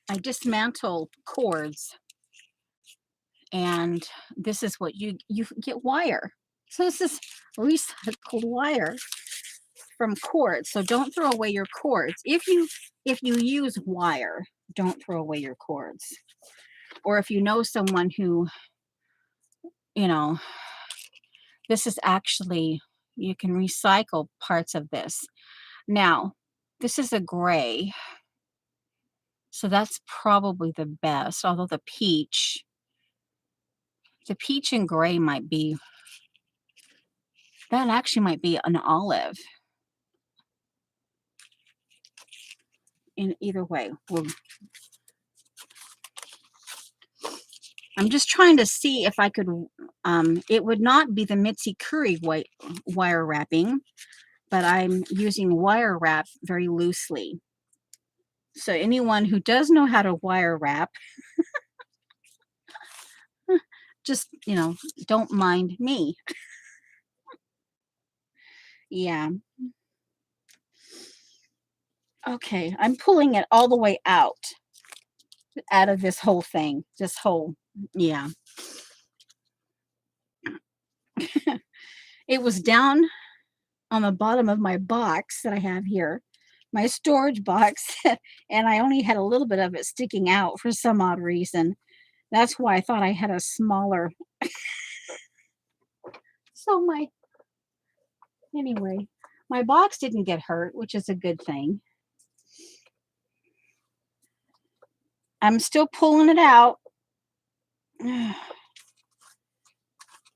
I dismantle cords, and this is what you get wire. So this is recycled wire from cords. So don't throw away your cords. If you use wire, don't throw away your cords. Or if you know someone who, this is actually, you can recycle parts of this. Now, this is a gray, so that's probably the best, although the peach and gray might be, that actually might be an olive. In either way, I'm just trying to see if I could, it would not be the Mitzi Curry wire wrapping, but I'm using wire wrap very loosely. So anyone who does know how to wire wrap, just, don't mind me. Yeah. Okay, I'm pulling it all the way out of this whole thing. Yeah. It was down on the bottom of my box that I have here, my storage box, and I only had a little bit of it sticking out for some odd reason. That's why I thought I had a smaller. So anyway, my box didn't get hurt, which is a good thing. I'm still pulling it out.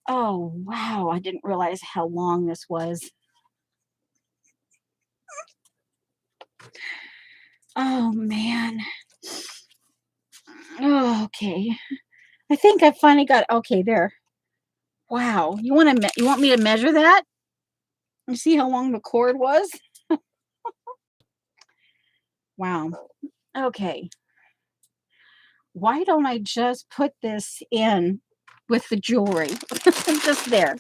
Oh, wow. I didn't realize how long this was. Oh, man. Oh, okay. I think I finally got, okay, there. Wow. You want me to measure that? You see how long the cord was? Wow. Okay. Why don't I just put this in with the jewelry? Just there.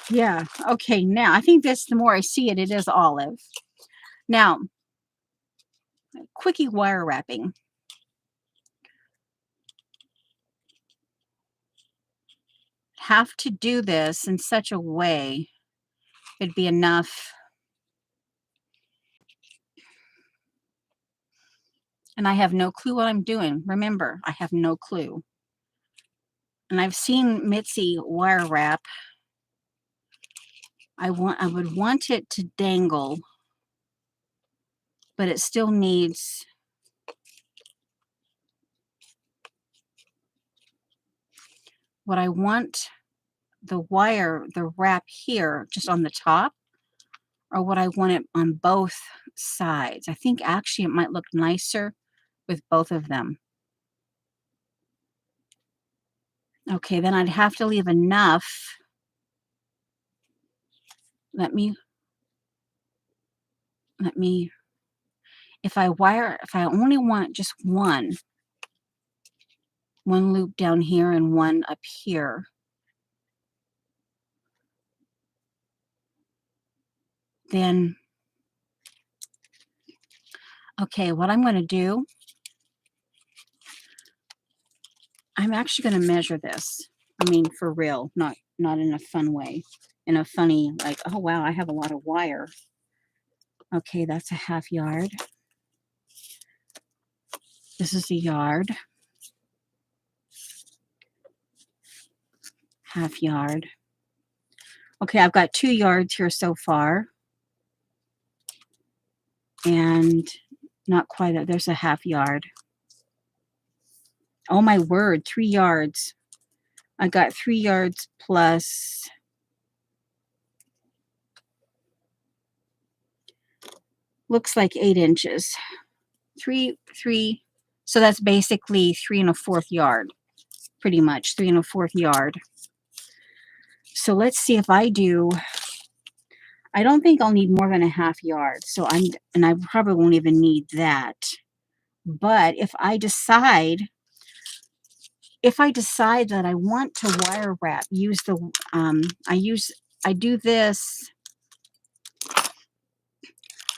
Yeah. Okay. Now, I think this, the more I see it, it is olive. Now, quickie wire wrapping. Have to do this in such a way it'd be enough. And I have no clue what I'm doing. Remember, I have no clue. And I've seen Mitzi wire wrap. I would want it to dangle, but it still needs what I want the wire, the wrap here, just on the top, or what I want it on both sides. I think actually it might look nicer with both of them. Okay, then I'd have to leave enough. Let me, if I only want just one loop down here and one up here, then, okay, what I'm going to do, I'm actually going to measure this. I mean, for real, not in a fun way, in a funny, like, oh wow, I have a lot of wire. Okay, that's a 1/2 yard. This is a yard. 1/2 yard. Okay, I've got 2 yards here so far. And not quite that. There's a 1/2 yard. Oh my word, 3 yards. I got 3 yards plus looks like 8 inches. 3. So that's basically 3 1/4 yard. Pretty much 3 1/4 yard. So let's see if I do. I don't think I'll need more than a 1/2 yard. So I probably won't even need that. But if I decide that I want to wire wrap, use the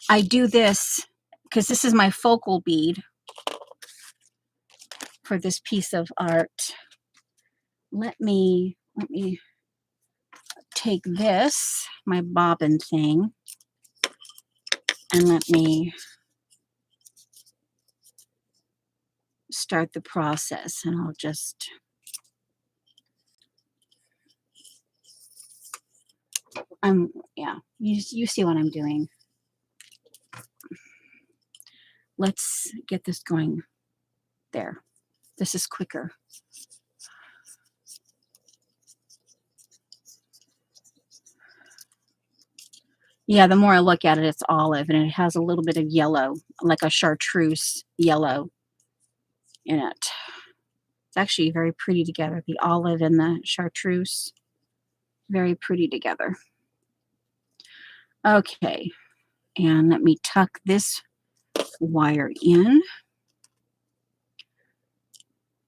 I do this because this is my focal bead for this piece of art. Let me take this, my bobbin thing, and let me start the process. And I'll just yeah, you see what I'm doing. Let's get this going. There. This is quicker. Yeah, the more I look at it, it's olive, and it has a little bit of yellow, like a chartreuse yellow in it. It's actually very pretty together. The olive and the chartreuse, very pretty together. Okay, and let me tuck this wire in.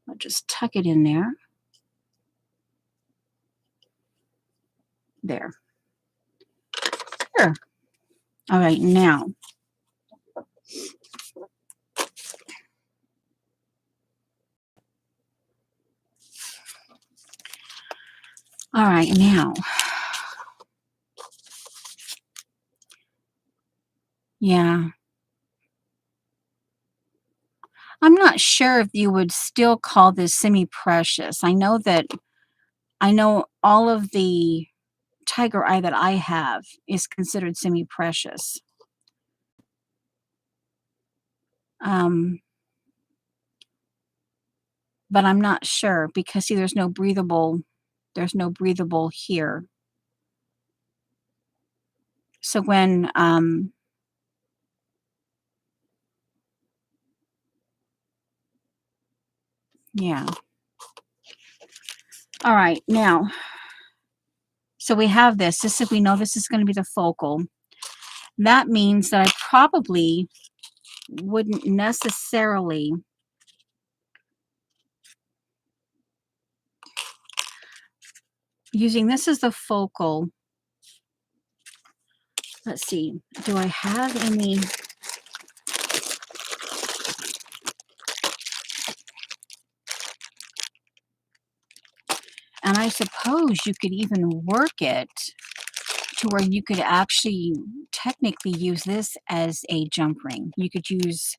I'll just tuck it in there. There. There. All right, now. All right, now. Yeah. I'm not sure if you would still call this semi-precious. I know all of the tiger eye that I have is considered semi-precious. But I'm not sure because see, there's no breathable here. So when, yeah. All right, now, so we have this. We know this is going to be the focal. That means that I probably wouldn't necessarily using this as the focal. Let's see, do I have any? And I suppose you could even work it to where you could actually technically use this as a jump ring. You could use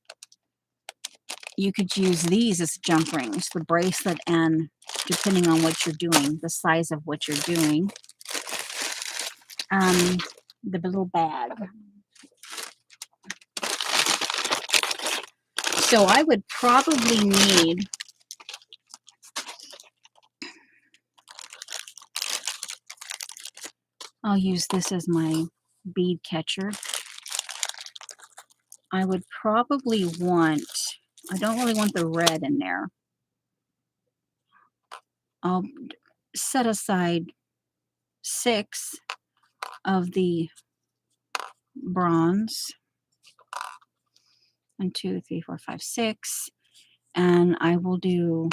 you could use these as jump rings, the bracelet, and depending on what you're doing, the size of what you're doing, the little bag. So I would probably need, I'll use this as my bead catcher. I would probably want, I don't really want the red in there. I'll set aside 6 of the bronze. 1, 2, 3, 4, 5, 6. And I will do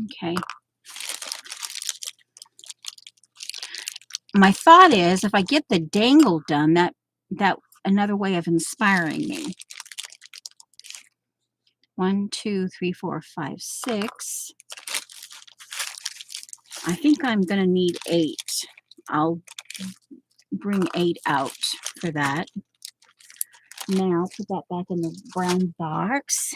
okay. My thought is if I get the dangle done, that another way of inspiring me. 1, 2, 3, 4, 5, 6. I think I'm going to need 8. I'll bring 8 out for that. Now put that back in the brown box.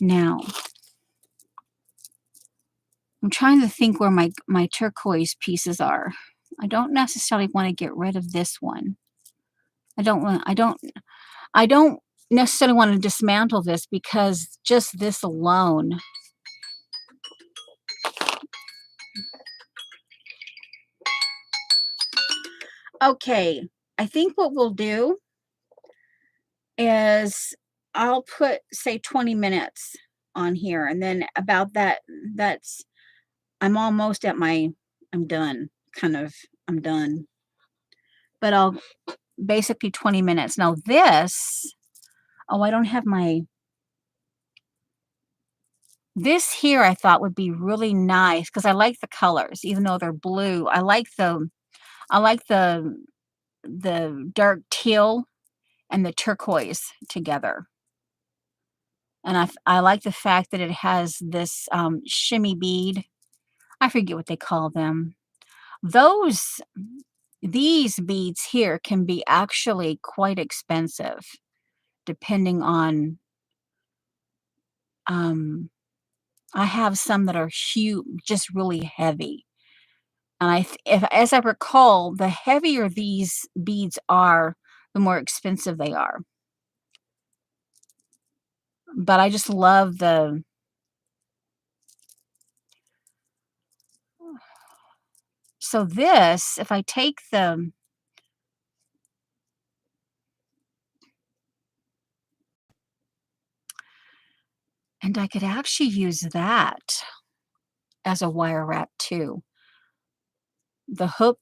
Now, I'm trying to think where my turquoise pieces are. I don't necessarily want to get rid of this one. I don't necessarily want to dismantle this because just this alone. Okay, I think what we'll do is I'll put, say, 20 minutes on here, and then about that's I'm almost at my, I'm done, kind of, I'm done. But I'll basically 20 minutes. Now this, oh, I don't have this here I thought would be really nice because I like the colors, even though they're blue. I like the dark teal and the turquoise together. And I like the fact that it has this shimmy bead. I forget what they call them. These beads here can be actually quite expensive, depending on, I have some that are huge, just really heavy. And as I recall, the heavier these beads are, the more expensive they are. But I just love so this, if I take and I could actually use that as a wire wrap too. The hook,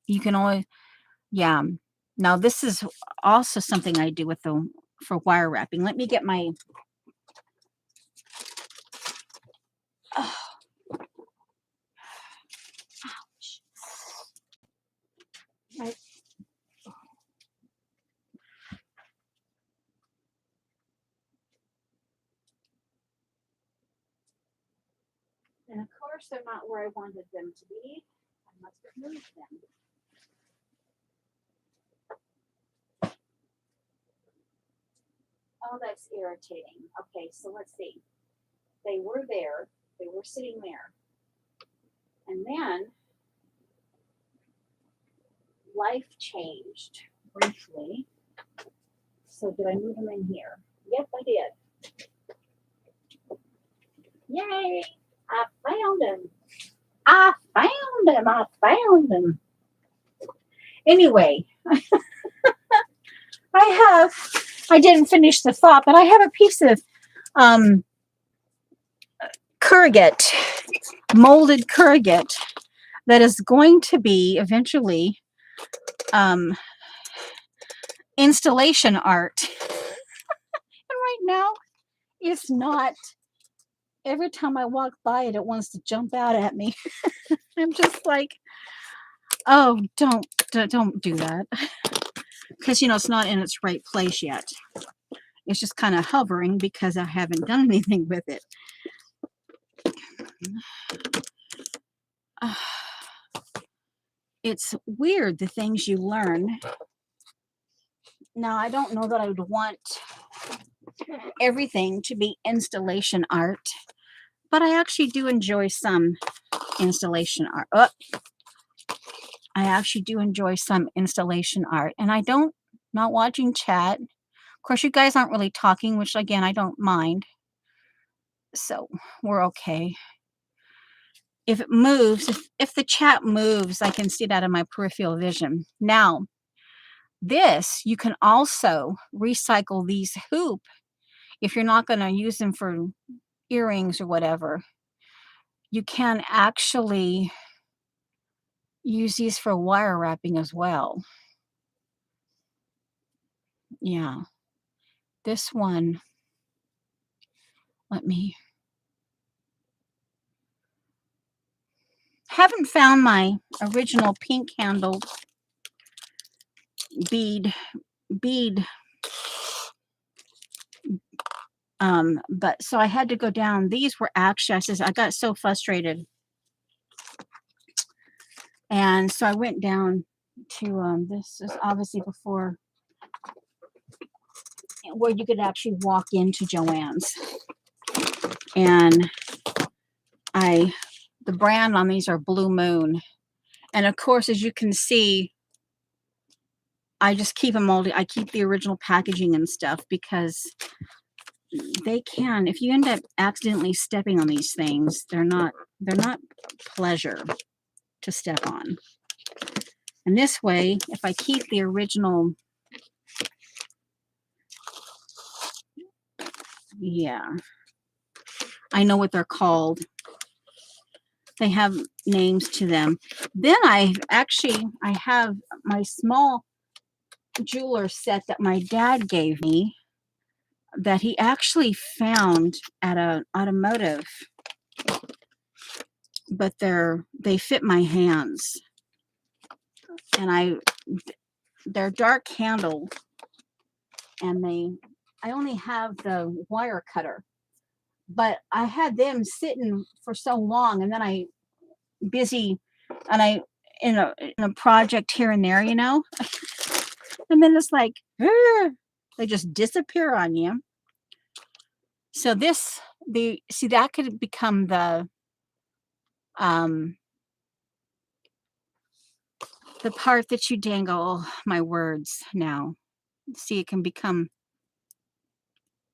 you can always, yeah. Now this is also something I do with for wire wrapping. Let me get my, oh, ouch. And of course they're not where I wanted them to be. I must have moved them. Oh, that's irritating. Okay, so let's see. They were there. They were sitting there. And then life changed briefly. So did I move them in here? Yep, I did. Yay! I found them. I found them. I found them. Anyway, I didn't finish the thought, but I have a piece of Kurgate, molded Kurgate, that is going to be eventually installation art. And right now, it's not. Every time I walk by it, it wants to jump out at me. I'm just like, oh, don't do that. because it's not in its right place yet. It's just kind of hovering because I haven't done anything with it. It's weird the things you learn. Now, I don't know that I would want everything to be installation art, but I actually do enjoy some installation art. I actually do enjoy some installation art, and I don't, not watching chat. Of course, you guys aren't really talking, which again, I don't mind. So we're okay. If it moves, if the chat moves, I can see it out of my peripheral vision. Now, this, you can also recycle these hoop if you're not going to use them for earrings or whatever. You can actually use these for wire wrapping as well. Yeah. This one, let me, haven't found my original pink handled bead, but so I had to go down. These were accesses. I got so frustrated. And so I went down to, this is obviously before, where you could actually walk into Joann's. And the brand on these are Blue Moon. And of course, as you can see, I just keep them all. I keep the original packaging and stuff because they can, if you end up accidentally stepping on these things, they're not pleasure to step on. And this way, if I keep the original, yeah, I know what they're called. They have names to them. Then I have my small jeweler set that my dad gave me that he actually found at an automotive, but they fit my hands, and they're dark handled, and I only have the wire cutter, but I had them sitting for so long, and then I busy, and I in a project here and there, and then it's like they just disappear on you. So see, that could become the part that you dangle. Oh, my words now. See, it can become,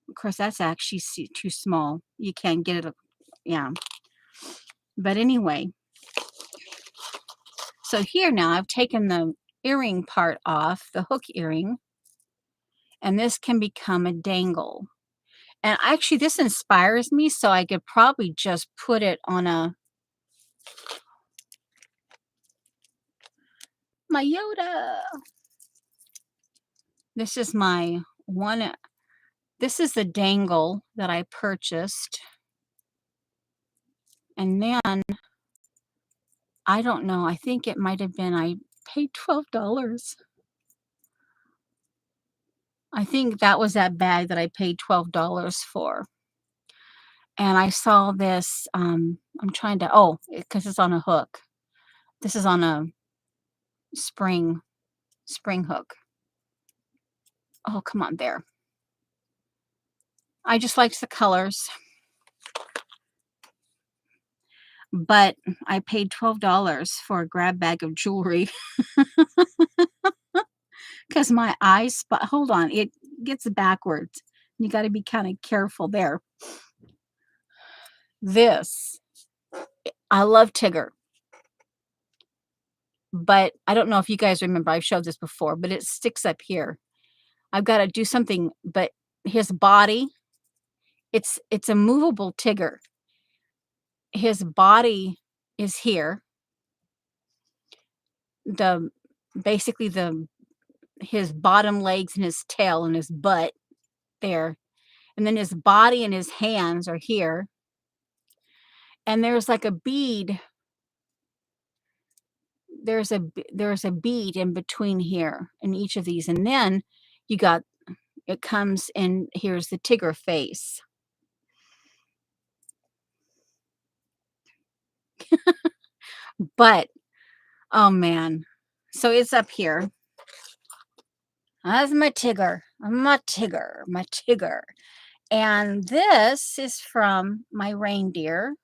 of course, that's actually too small. You can't get it. Yeah. But anyway, so here now I've taken the earring part off, the hook earring, and this can become a dangle. And actually, this inspires me, so I could probably just put it on my Yoda. This is my one. This is the dangle that I purchased. And then, I don't know, I think it might have been, I paid $12. I think that was that bag that I paid $12 for. And I saw this, I'm trying to, because it's on a hook. This is on a spring hook. Oh, come on, there. I just liked the colors. But I paid $12 for a grab bag of jewelry because my eyes spot. Hold on, it gets backwards. You got to be kind of careful there. This, I love Tigger, but I don't know if you guys remember. I've showed this before, but it sticks up here. I've got to do something. But his body, it's a movable Tigger. His body is here. Basically his bottom legs and his tail and his butt there. And then his body and his hands are here. And there's like a bead there's a bead in between here in each of these, and then you got it comes in. Here's the Tigger face. But oh man, so it's up here. That's my Tigger, my Tigger, my Tigger. And this is from my reindeer,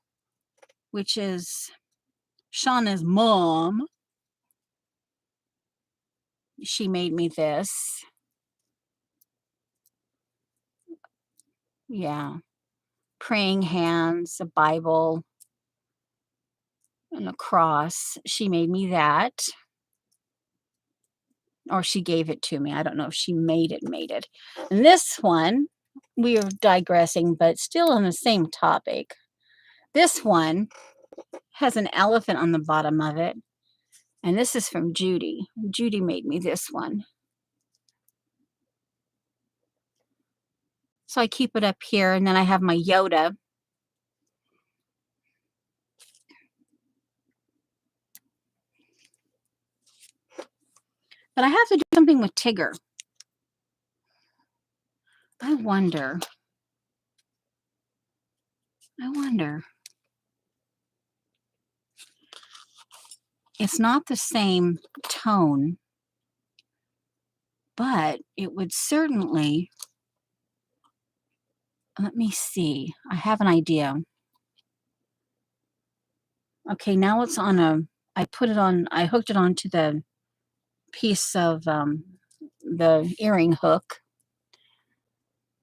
which is Shauna's mom. She made me this. Yeah. Praying hands, a Bible, and a cross. She made me that. Or she gave it to me. I don't know if she made it. And this one, we are digressing, but still on the same topic. This one has an elephant on the bottom of it. And this is from Judy. Judy made me this one. So I keep it up here, and then I have my Yoda. But I have to do something with Tigger. I wonder. It's not the same tone, but it would certainly, let me see. I have an idea. Okay, now it's on I hooked it onto the piece of the earring hook.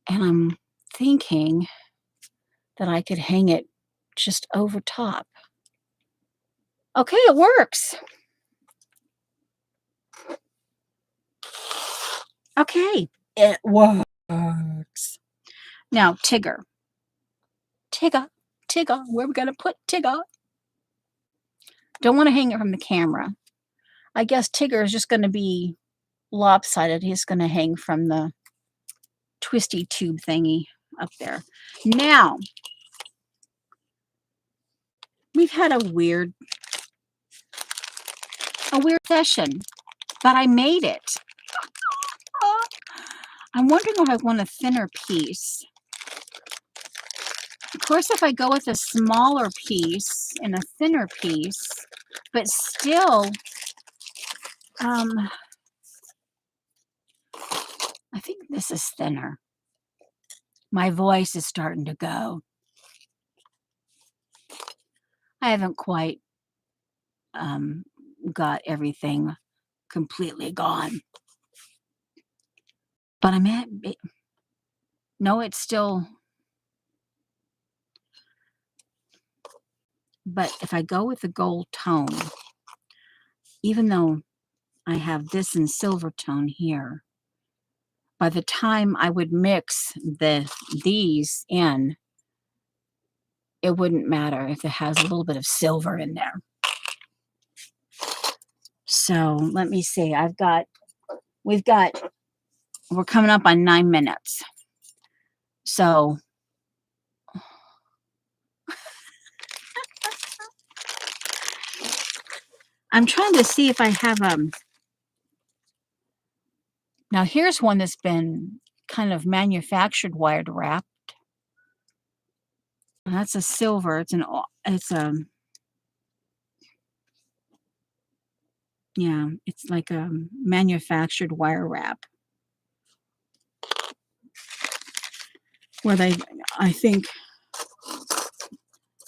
And I'm thinking that I could hang it just over top. Okay, it works. Okay, it works. Now, Tigger. Tigger, where are we going to put Tigger? Don't want to hang it from the camera. I guess Tigger is just going to be lopsided. He's going to hang from the twisty tube thingy up there. Now, we've had a weird session, but I made it. I'm wondering if I want a thinner piece. Of course, if I go with a smaller piece and a thinner piece, but still, I think this is thinner. My voice is starting to go. I haven't quite got everything completely gone. But I'm at, no, it's still, but if I go with the gold tone, even though I have this in silver tone here, by the time I would mix these in, it wouldn't matter if it has a little bit of silver in there. So let me see. We're coming up on 9 minutes. So I'm trying to see if I have now here's one that's been kind of manufactured wired wrapped. That's a silver. Yeah, it's like a manufactured wire wrap. Where I think,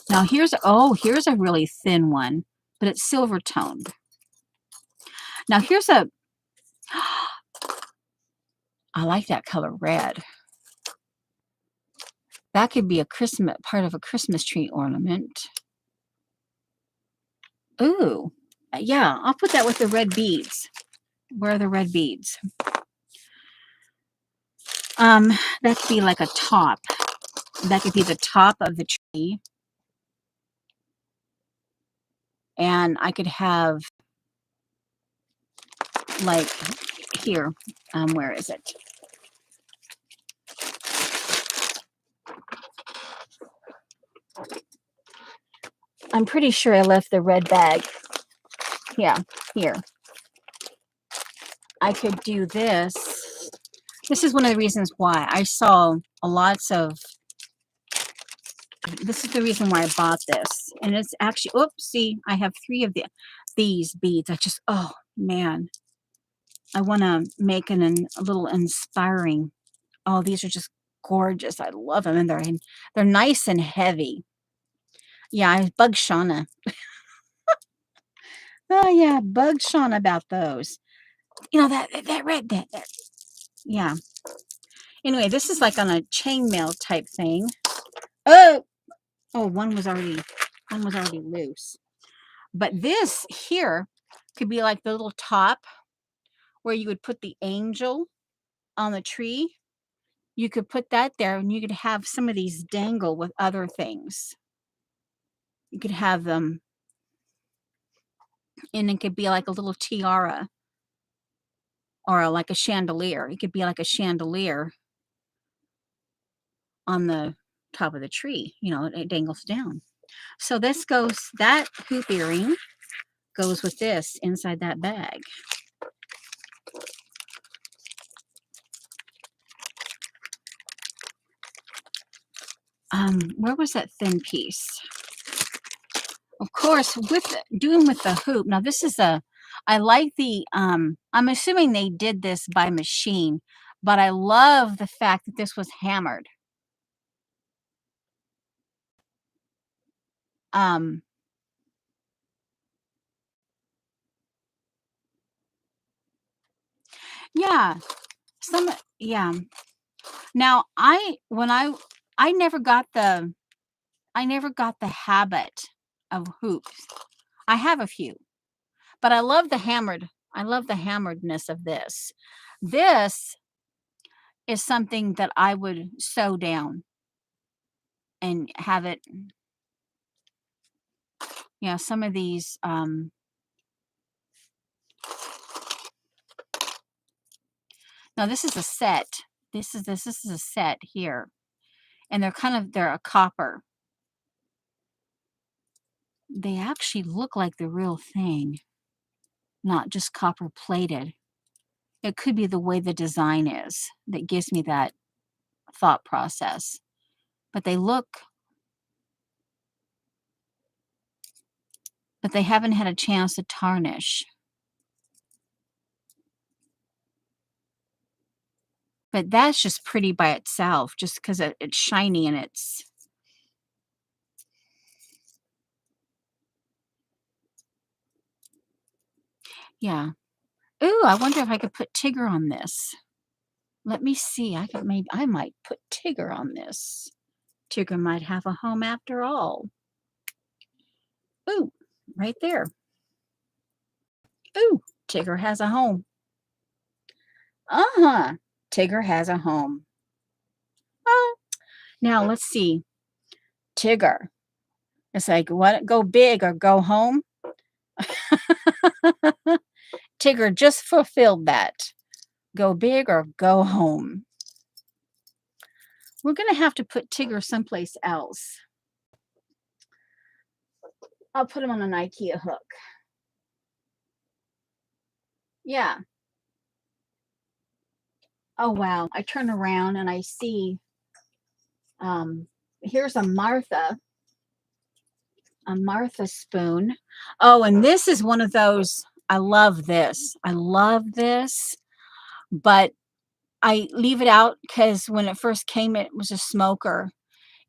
now here's a really thin one, but it's silver toned. Now here's I like that color red. That could be part of a Christmas tree ornament. Ooh, yeah, I'll put that with the red beads. Where are the red beads? That could be like a top. That could be the top of the tree. And I could have, like, here, where is it? I'm pretty sure I left the red bag. Yeah, here. I could do this. This is one of the reasons why I saw lots of, this is the reason why I bought this. And it's actually, oops, see, I have 3 of these beads. I just, oh man, I want to make a little inspiring. Oh, these are just gorgeous. I love them. And they're nice and heavy. Yeah, I bug Shauna. Oh yeah, bug Shauna about those. You know, that red, that. Yeah. Anyway, this is like on a chainmail type thing. Oh, oh, one was already loose. But this here could be like the little top where you would put the angel on the tree. You could put that there and you could have some of these dangle with other things. You could have them, and it could be like a little tiara or like a chandelier. It could be like a chandelier on the top of the tree. You know, it dangles down. So this goes, that hoop earring goes with this inside that bag. Where was that thin piece? Of course, with doing with the hoop. Now this is I like the, I'm assuming they did this by machine, but I love the fact that this was hammered. Um, yeah, yeah. Now I never got the habit of hoops. I have a few, but I love the hammeredness of this. This is something that I would sew down and have it, yeah, some of these, now this is a set. This is a set here, and they're a copper. They actually look like the real thing, not just copper plated. It could be the way the design is that gives me that thought process. But they haven't had a chance to tarnish. But that's just pretty by itself, just because it's shiny and it's, yeah. Ooh, I wonder if I could put Tigger on this. Let me see. I might put Tigger on this. Tigger might have a home after all. Ooh, right there. Ooh, Tigger has a home. Uh-huh. Tigger has a home. Now let's see. Tigger. It's like, what? Go big or go home? Tigger just fulfilled that. Go big or go home. We're going to have to put Tigger someplace else. I'll put him on an IKEA hook. Yeah. Oh, wow. I turn around and I see, here's a Martha spoon. Oh, and this is one of those, I love this. I love this, but I leave it out because when it first came, it was a smoker,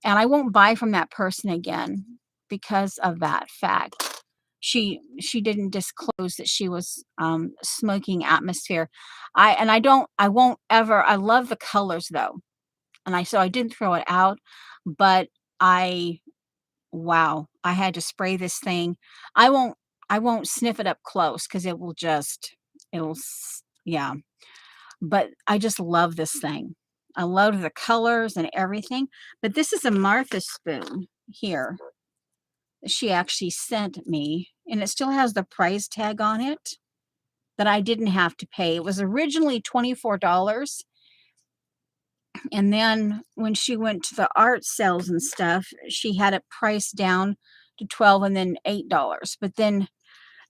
and I won't buy from that person again because of that fact. She didn't disclose that she was smoking atmosphere. I won't ever. I love the colors though, and I didn't throw it out, but I wow, I had to spray this thing. I won't I won't sniff it up close because it will just, yeah. But I just love this thing. I love the colors and everything. But this is a Martha spoon here that she actually sent me, and it still has the price tag on it that I didn't have to pay. It was originally $24. And then when she went to the art sales and stuff, she had it priced down to 12 and then $8. But then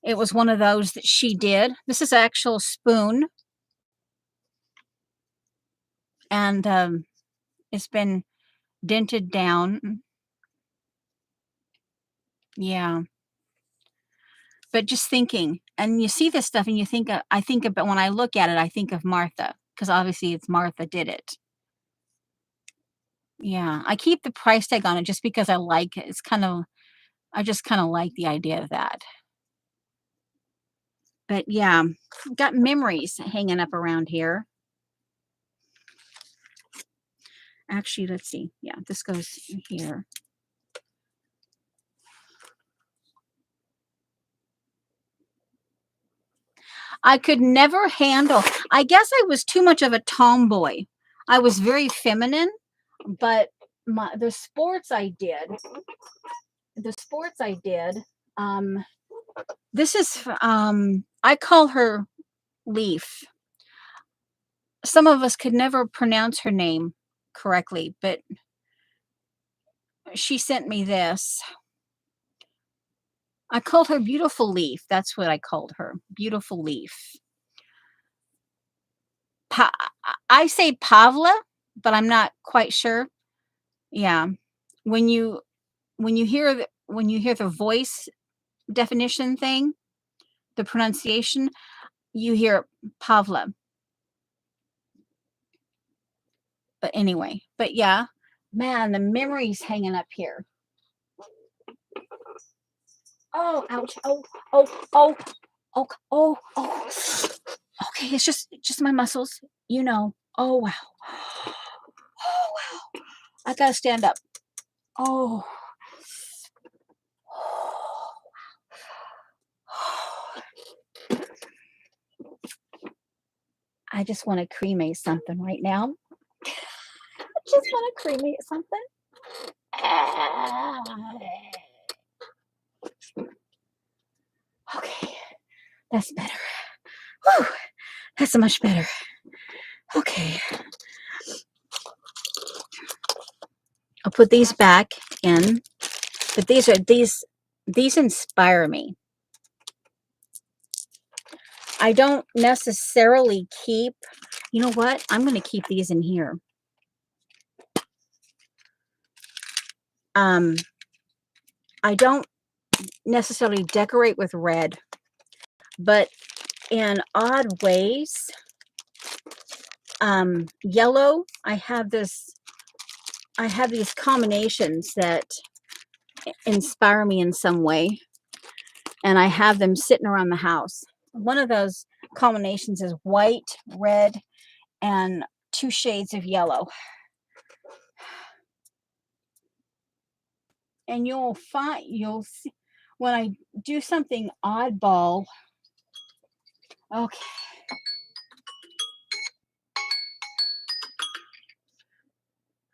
It was one of those that she did. This is an actual spoon, and it's been dented down. Yeah. But just thinking, and you see this stuff and you think, I think about when I look at it, I think of Martha, because obviously it's Martha did it. Yeah, I keep the price tag on it just because I like it. It's kind of, I just kind of like the idea of that. But yeah, got memories hanging up around here. Actually, let's see. Yeah, this goes here. I could never handle, I guess I was too much of a tomboy. I was very feminine, but the sports I did, um, this is, I call her Leaf. Some of us could never pronounce her name correctly, but she sent me this. I called her Beautiful Leaf. That's what I called her. Beautiful Leaf. Pa- I say Pavla, but I'm not quite sure. Yeah. When you when you hear the voice definition thing, the pronunciation, you hear Pavla. But anyway, but yeah, man, the memories hanging up here. Oh, ouch. Oh, oh, oh, oh, oh, oh. Okay, it's just my muscles, you know. Oh wow. Oh wow. I gotta stand up. Oh. I just want to cremate something right now. I just want to cremate something. Okay, that's better. Whew, that's much better. Okay, I'll put these back in. But these inspire me. I don't necessarily keep. You know what? I'm going to keep these in here. I don't necessarily decorate with red, but in odd ways, yellow. I have these combinations that inspire me in some way, and I have them sitting around the house. One of those combinations is white, red, and 2 shades of yellow. And you'll see when I do something oddball. Okay.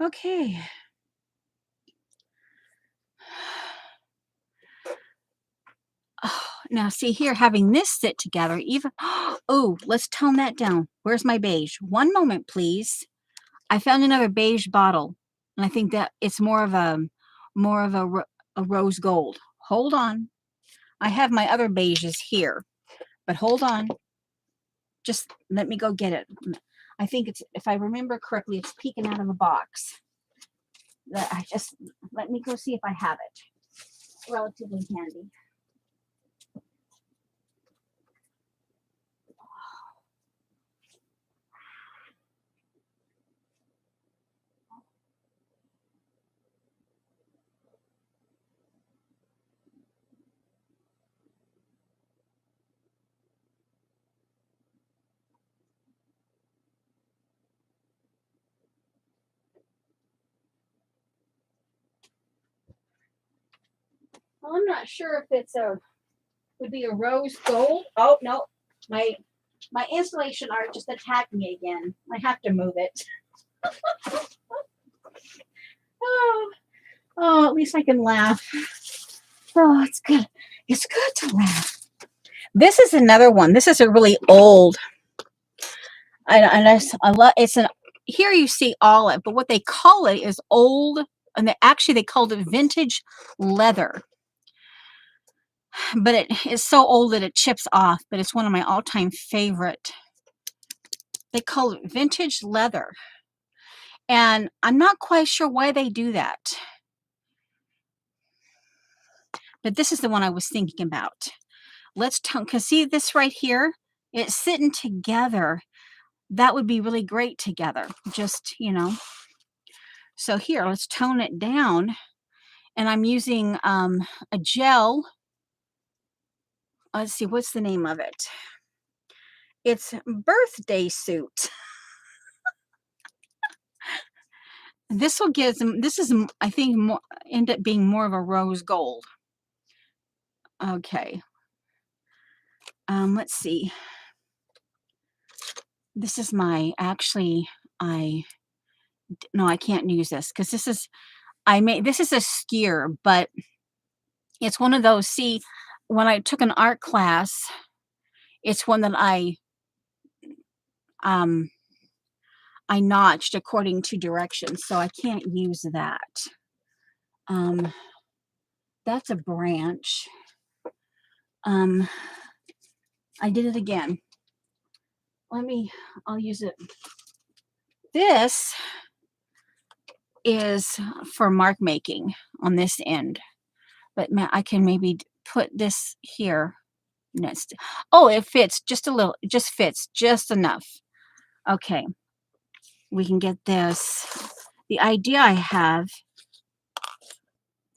Okay. Oh, now see here, having this sit together, even, oh, let's tone that down. Where's my beige? One moment, please. I found another beige bottle, and I think that it's more of a rose gold. Hold on. I have my other beiges here, but hold on. Just let me go get it. I think it's, if I remember correctly, it's peeking out of a box. That I just, let me go see if I have it. Relatively handy. Well, I'm not sure if it's would be a rose gold. Oh no, my installation art just attacked me again. I have to move it. Oh, oh, at least I can laugh. Oh, it's good. It's good to laugh. This is another one. This is a really old. I love. It's an. Here you see olive, but what they call it is old, and they called it vintage leather. but it is so old that it chips off, but it's one of my all-time favorite. They call it vintage leather, and I'm not quite sure why they do that, but this is the one I was thinking about. Let's tone, because see this right here? It's sitting together. That would be really great together, just, you know. So here, let's tone it down, and I'm using a gel. Let's see, what's the name of it? It's Birthday Suit. This will give them, this is, I think, more, end up being more of a rose gold. Okay. Let's see. This is my, actually, no, I can't use this because this is, this is a skier, but it's one of those, see, when I took an art class, it's one that um, I notched according to directions, so I can't use that. That's a branch. I did it again. I'll use it. This is for mark making on this end, but I can maybe put this here next. Oh, it fits just a little, it just fits just enough. Okay, we can get this. The idea I have,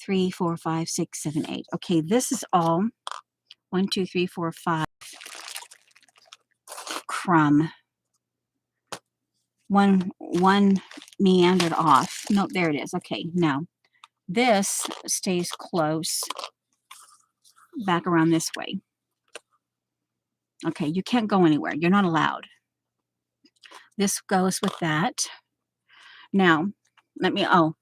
3, 4, 5, 6, 7, 8. Okay, this is all 1, 2, 3, 4, 5 crumb. One meandered off. No, there it is. Okay, now this stays close back around this way. Okay, you can't go anywhere. You're not allowed. This goes with that. Now, let me, oh.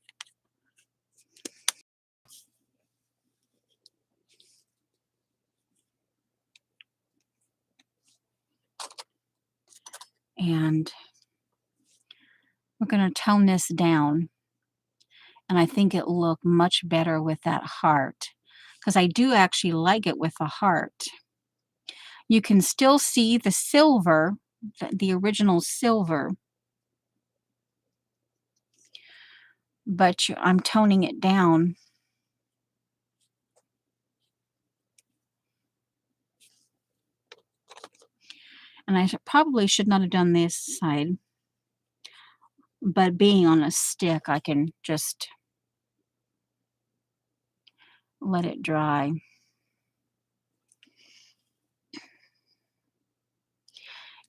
And we're going to tone this down. And I think it'll look much better with that heart. Because I do actually like it with a heart. You can still see the silver, the original silver. But I'm toning it down. And I probably should not have done this side. But being on a stick, I can just let it dry.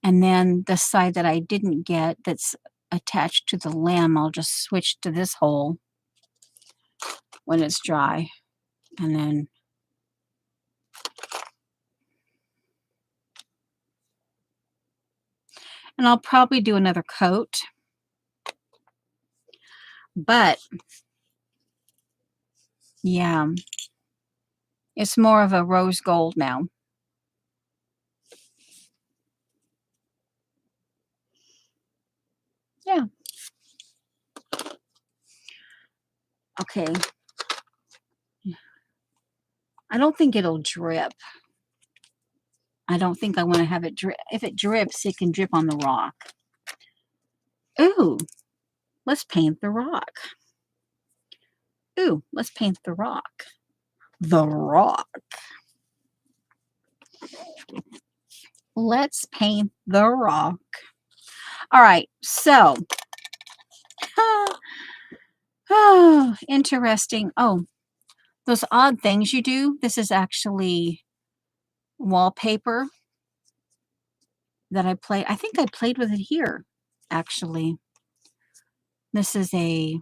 And then the side that I didn't get that's attached to the limb, I'll just switch to this hole when it's dry. And then I'll probably do another coat. But yeah, it's more of a rose gold now. Yeah. Okay. I don't think it'll drip. I don't think I want to have it drip. If it drips, it can drip on the rock. Ooh, let's paint the rock. Ooh, let's paint the rock. The rock. Let's paint the rock. All right, so. Oh, interesting. Oh, those odd things you do. This is actually wallpaper that I played. I think I played with it here, actually. This is a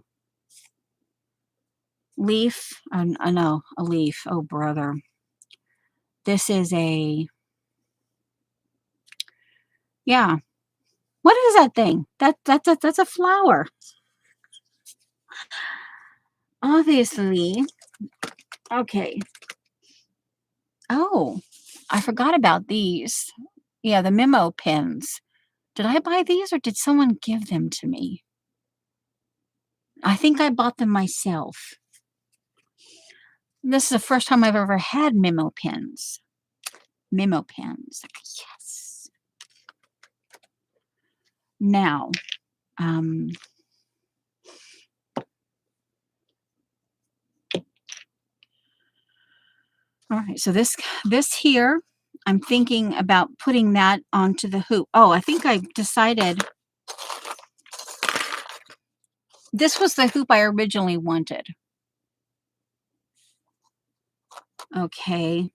leaf. I know, a leaf. Oh, brother. This is a, yeah. What is that thing? That's a flower. Obviously. Okay. Oh, I forgot about these. Yeah, the memo pens. Did I buy these or did someone give them to me? I think I bought them myself. This is the first time I've ever had memo pins. Memo pens. Yes. Now, um, all right, so this here, I'm thinking about putting that onto the hoop. Oh, I think I decided this was the hoop I originally wanted. Okay,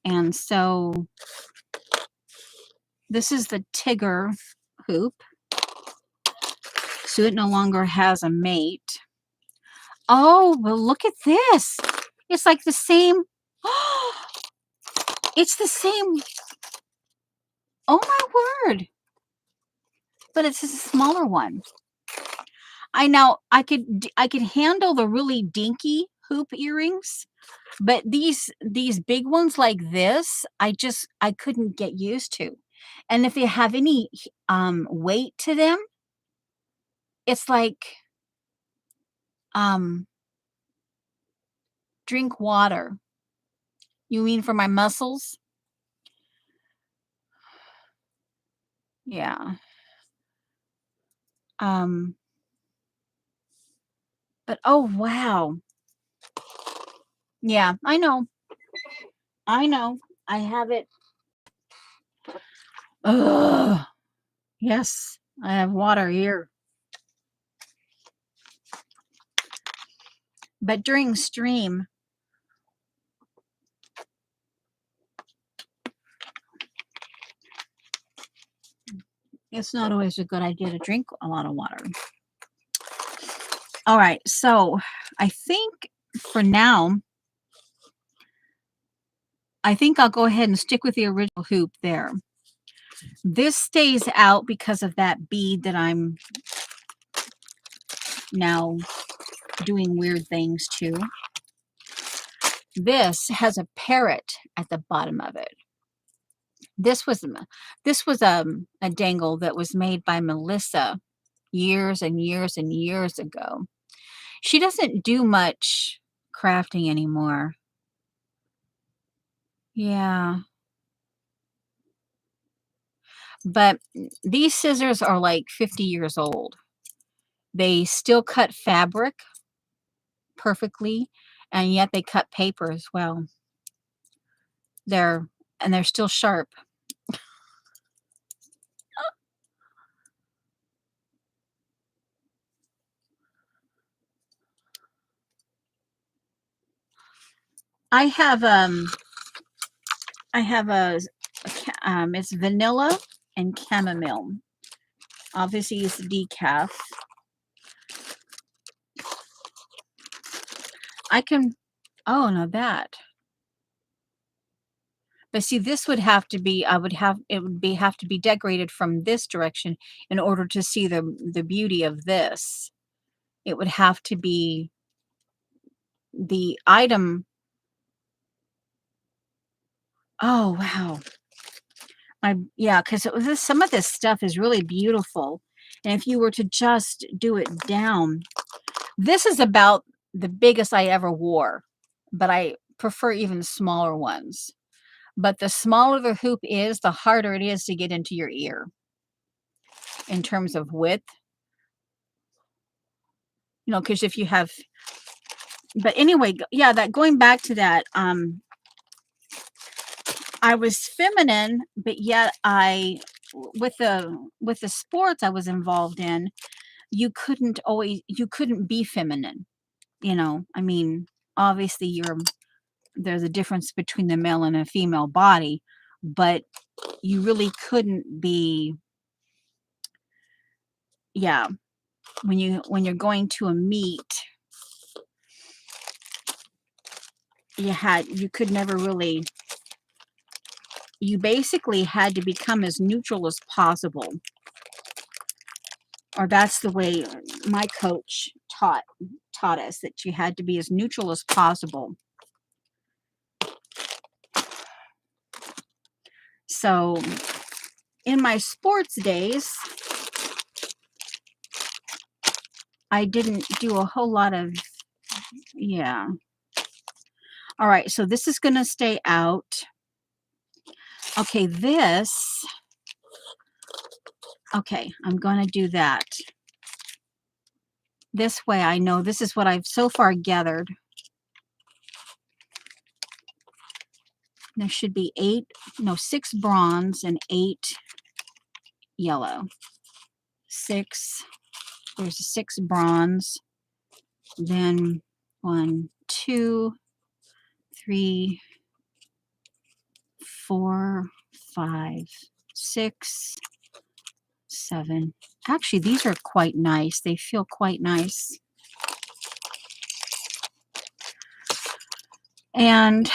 and so this is the Tigger hoop. So it no longer has a mate. Oh, well, look at this. It's like the same. It's the same. Oh my word. But it's a smaller one. I could handle the really dinky hoop earrings, but these big ones like this, I couldn't get used to. And if they have any weight to them, it's like um drink water. You mean for my muscles? Yeah. Um but oh wow. Yeah, I know. I know. I have it. Ugh. Yes, I have water here. But during stream, it's not always a good idea to drink a lot of water. All right, so I think for now, I think I'll go ahead and stick with the original hoop there. This stays out because of that bead that I'm now doing weird things to. This has a parrot at the bottom of it. This was a dangle that was made by Melissa years and years and years ago. She doesn't do much crafting anymore. Yeah. But these scissors are like 50 years old. They still cut fabric perfectly, and yet they cut paper as well. They're still sharp. I have it's vanilla and chamomile. Obviously it's decaf. I can oh no that. But see, this would have to be have to be decorated from this direction in order to see the beauty of this. It would have to be the item. Oh wow. Yeah, because some of this stuff is really beautiful. And if you were to just do it down, this is about the biggest I ever wore, but I prefer even smaller ones. But the smaller the hoop is, the harder it is to get into your ear in terms of width. You know, because if you have, but anyway, yeah, that going back to that, I was feminine, but yet with the sports I was involved in, you couldn't be feminine. You know, I mean, obviously there's a difference between the male and a female body, but you really couldn't be, yeah, when you're going to a meet, you could never really, you basically had to become as neutral as possible. Or that's the way my coach taught us, that you had to be as neutral as possible. So in my sports days, I didn't do a whole lot of, yeah. All right, so this is gonna stay out. Okay, okay, I'm gonna do that. This way I know this is what I've so far gathered. There should be 6 bronze and 8 yellow. 6, there's a 6 bronze, then 1, 2, 3, 4, 5, 6, 7. Actually, these are quite nice. They feel quite nice. And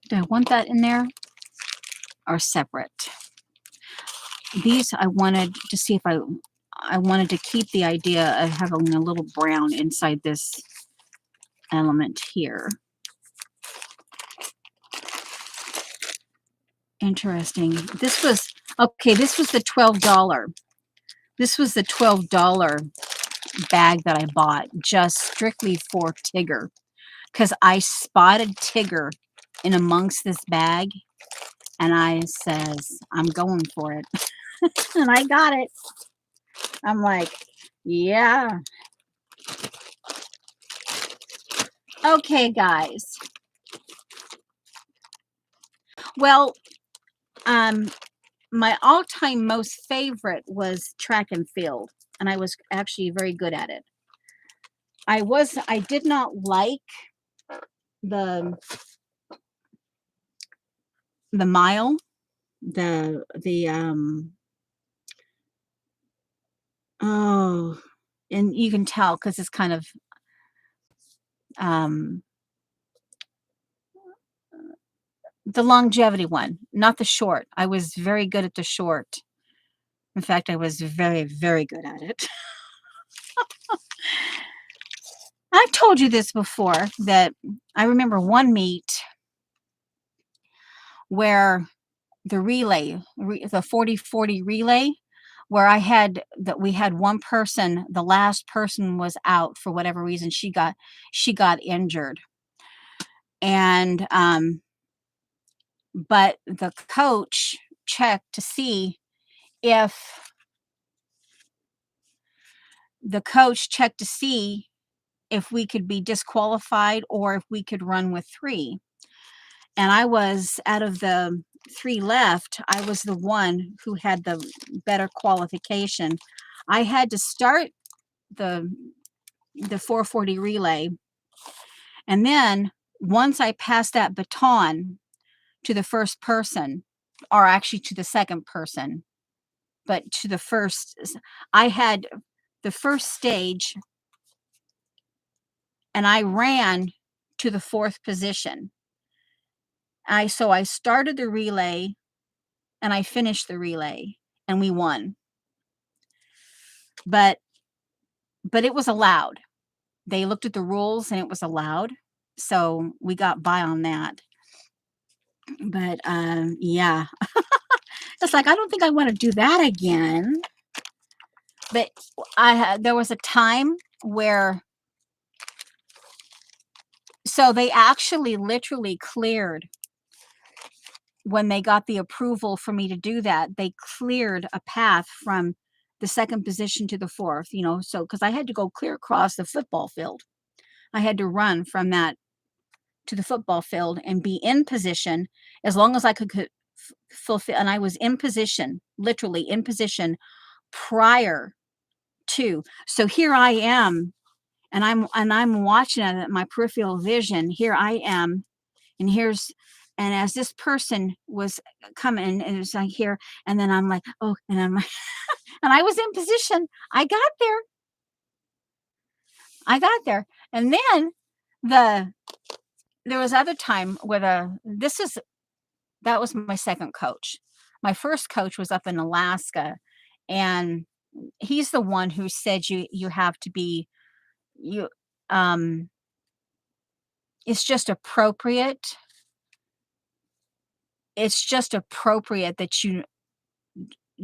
do I want that in there or separate? These I wanted to see if I wanted to keep the idea of having a little brown inside this element here. Interesting. This was okay, this was the $12. This was the $12 bag that I bought just strictly for Tigger, because I spotted Tigger in amongst this bag, and I says, "I'm going for it." And I got it. I'm like, "Yeah." Okay, guys. Well, um, my all-time most favorite was track and field, and I was actually very good at it. I did not like the mile, oh, and you can tell because it's kind of, um, the longevity one, not the short. I was very good at the short. In fact, I was very, very good at it. I've told you this before, that I remember one meet where the 40-40 relay, where we had one person, the last person was out for whatever reason. She got injured. And but the coach checked to see if we could be disqualified or if we could run with 3. And I was, out of the 3 left, I was the one who had the better qualification. I had to start the 440 relay, and then once I passed that baton to the first person, or actually to the second person, but to the first, I had the first stage, and I ran to the 4th position. I started the relay and I finished the relay, and we won. But it was allowed. They looked at the rules and it was allowed. So we got by on that. But yeah. It's like I don't think I want to do that again. But there was a time where, so they actually literally cleared, when they got the approval for me to do that, they cleared a path from the 2nd position to the 4th, so because I had to go clear across the football field. I had to run from that to the football field and be in position as long as I could fulfill. And I was in position, literally in position, prior to. So here I am, and I'm watching it at my peripheral vision. Here I am, and as this person was coming, and it was like here, and then I'm like, oh, and I'm like, and I was in position. I got there, and then there was other time where that was my second coach. My first coach was up in Alaska, and he's the one who said you have to be, you um it's just appropriate it's just appropriate that you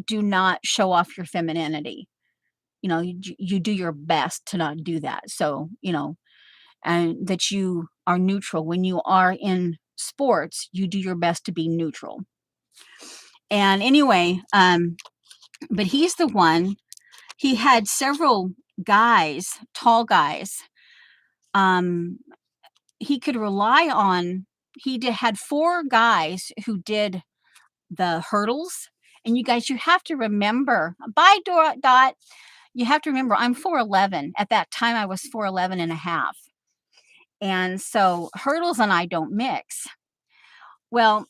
do not show off your femininity. You do your best to not do that. So, and that you are neutral. When you are in sports, you do your best to be neutral. And anyway, but he's the one, he had several guys, tall guys, um, he could rely on. Had four guys who did the hurdles. And you guys, you have to remember, by Dot, you have to remember I'm 4'11". At that time, I was 4'11 and a half. And so hurdles and I don't mix. Well,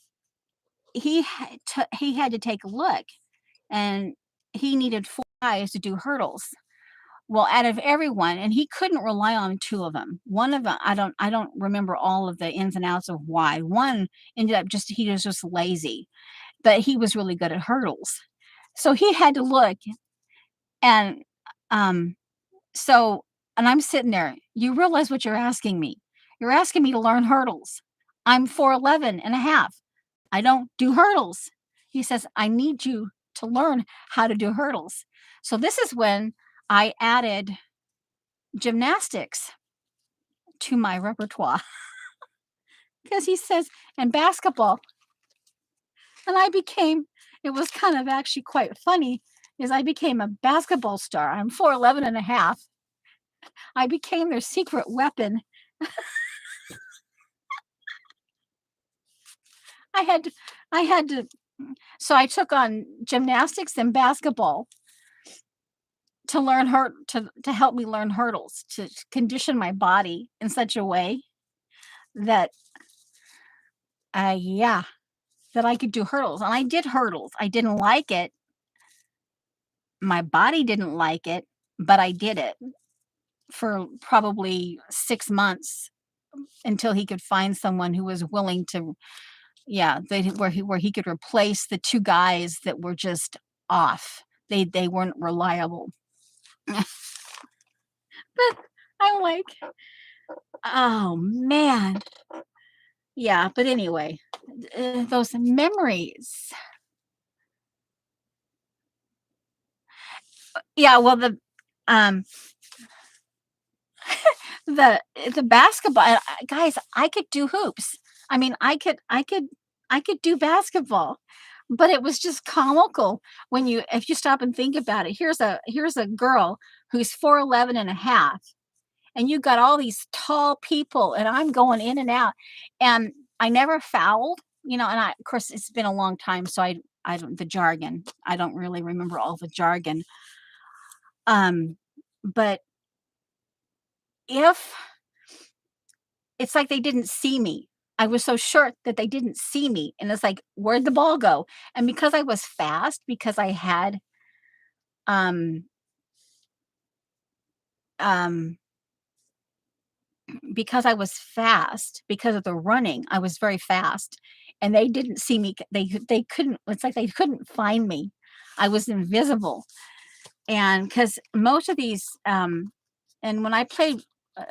he had to take a look, and he needed four guys to do hurdles. Well, out of everyone, and he couldn't rely on two of them. One of them, I don't remember all of the ins and outs of why. One ended up he was just lazy, but he was really good at hurdles. So he had to look, and um so and I'm sitting there. You realize what you're asking me? You're asking me to learn hurdles. I'm 4'11 and a half. I don't do hurdles. He says, I need you to learn how to do hurdles. So this is when I added gymnastics to my repertoire because he says, and basketball. And it was kind of actually quite funny, is I became a basketball star. I'm 4'11 and a half. I became their secret weapon. I had to, I had to, so I took on gymnastics and basketball to to help me learn hurdles, to condition my body in such a way that, yeah, that I could do hurdles. And I did hurdles. I didn't like it. My body didn't like it, but I did it for probably 6 months until he could find someone who was willing to, yeah, where he could replace the two guys that were just off. They weren't reliable. But I'm like, oh man, yeah. But anyway, those memories. Yeah, well, um the basketball, guys, I could do hoops. I mean, I could do basketball, but it was just comical when if you stop and think about it. Here's a girl who's 4'11 and a half, and you got all these tall people, and I'm going in and out, and I never fouled, and of course, it's been a long time, so I don't the jargon. I don't really remember all the jargon. But if it's like they didn't see me. I was so short that they didn't see me, and it's like, "Where'd the ball go?" And because I was fast, um um because I was fast, because of the running, I was very fast, and they didn't see me. They couldn't. It's like they couldn't find me. I was invisible, and because most of these, and when I played, uh,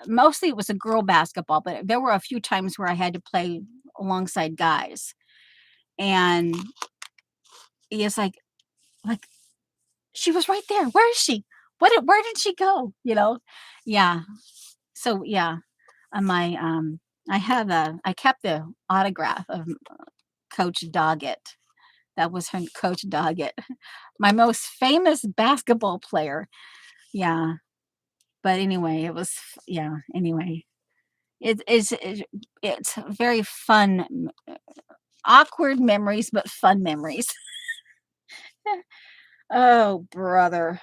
mostly it was a girl basketball, but there were a few times where I had to play alongside guys, and it's like she was right there. Where is she? Where did she go? Yeah. So yeah, my I kept the autograph of Coach Doggett. That was her, Coach Doggett, my most famous basketball player. Yeah, but anyway, yeah. Anyway, it's very fun, awkward memories, but fun memories. Oh, brother.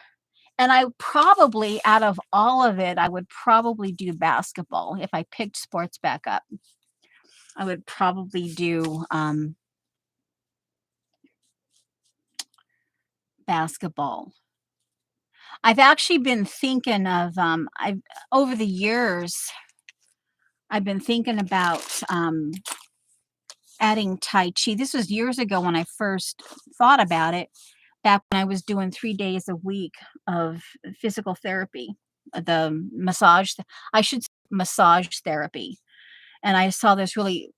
And I probably, out of all of it, I would probably do basketball if I picked sports back up. I would probably do basketball. I've actually been thinking of I've over the years I've been thinking about adding Tai Chi. This was years ago when I first thought about it, back when I was doing 3 days a week of physical therapy, the massage, I should say massage therapy. And I saw this really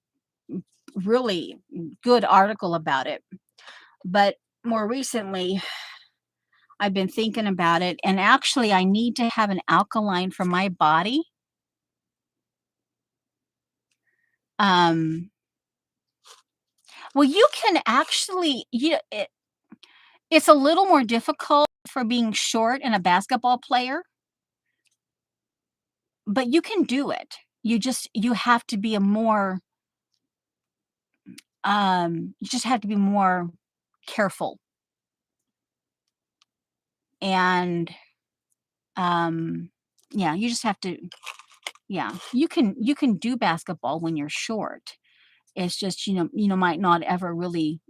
good article about it. But more recently, I've been thinking about it, and actually, I need to have an alkaline for my body. Um, well, you can actually, it's a little more difficult for being short and a basketball player, but you can do it. You have to be a more, you just have to be more careful, and, um, yeah, you just have to, yeah, you can do basketball when you're short. It's just, might not ever really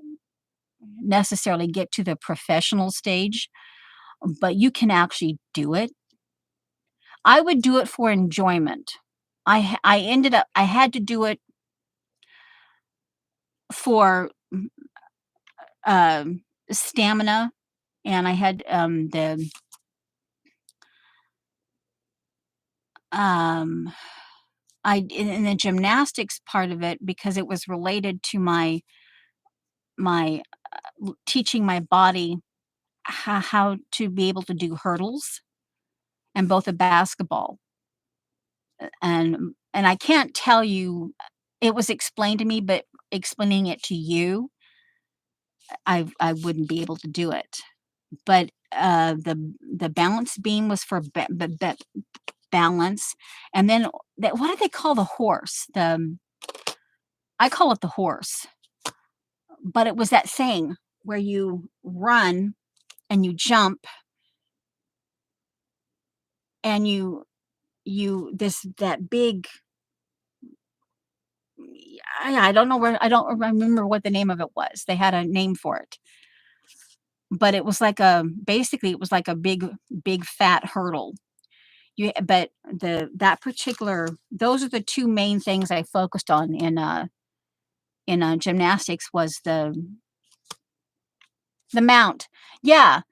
necessarily get to the professional stage, but you can actually do it. I would do it for enjoyment. I ended up I had to do it for, um, stamina, and I had, um, in the gymnastics part of it because it was related to my teaching my body how to be able to do hurdles and both a basketball. And I can't tell you, it was explained to me, but explaining it to you, I wouldn't be able to do it. But, the balance beam was for balance, and then that what do they call the horse? I call it the horse, but it was that saying where you run and you jump and you this that big I don't know where I don't remember what the name of it was. They had a name for it, but it was like a basically it was like a big fat hurdle. But that particular those are the two main things I focused on in gymnastics was the mount. Yeah,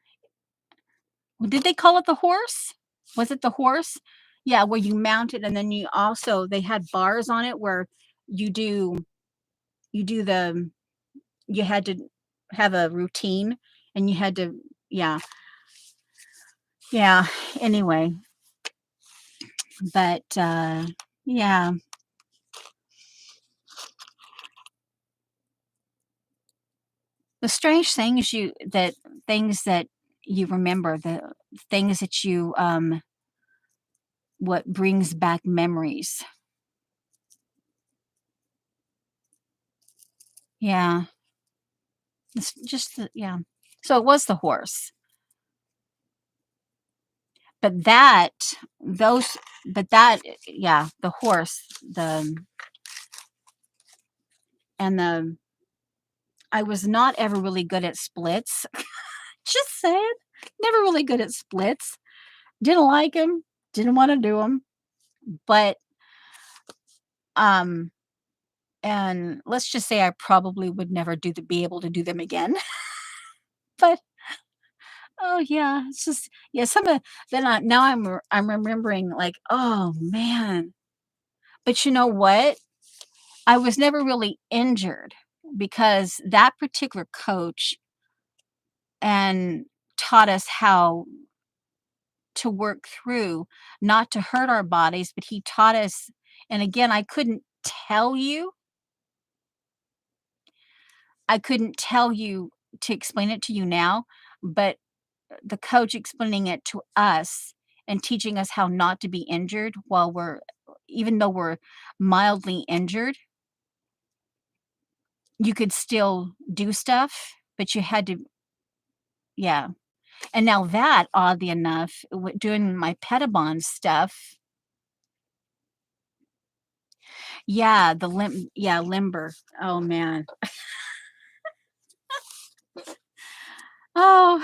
did they call it the horse? Was it the horse? Yeah, where you mount it and then you also they had bars on it where you do you do the you had to have a routine and you had to yeah, yeah, anyway, but, yeah, the strange things you remember, the things that you, what brings back memories. Yeah, it's just the yeah. So it was the horse, but those that yeah, the horse, and the I was not ever really good at splits. Just saying, never really good at splits. Didn't like like 'em, didn't wanna do them. But, um, and let's just say I probably would never do the be able to do them again. But, oh, yeah, it's just yeah, some of then I now I'm remembering like, "Oh, man." But you know what? I was never really injured because that particular coach and taught us how to work through, not to hurt our bodies, but he taught us and again, tell you I couldn't tell you to explain it to you now, but the coach explaining it to us and teaching us how not to be injured while we're even though we're mildly injured, you could still do stuff, but you had to yeah. And now that, oddly enough, doing my Pettibon stuff yeah, yeah, limber. Oh, man. Oh,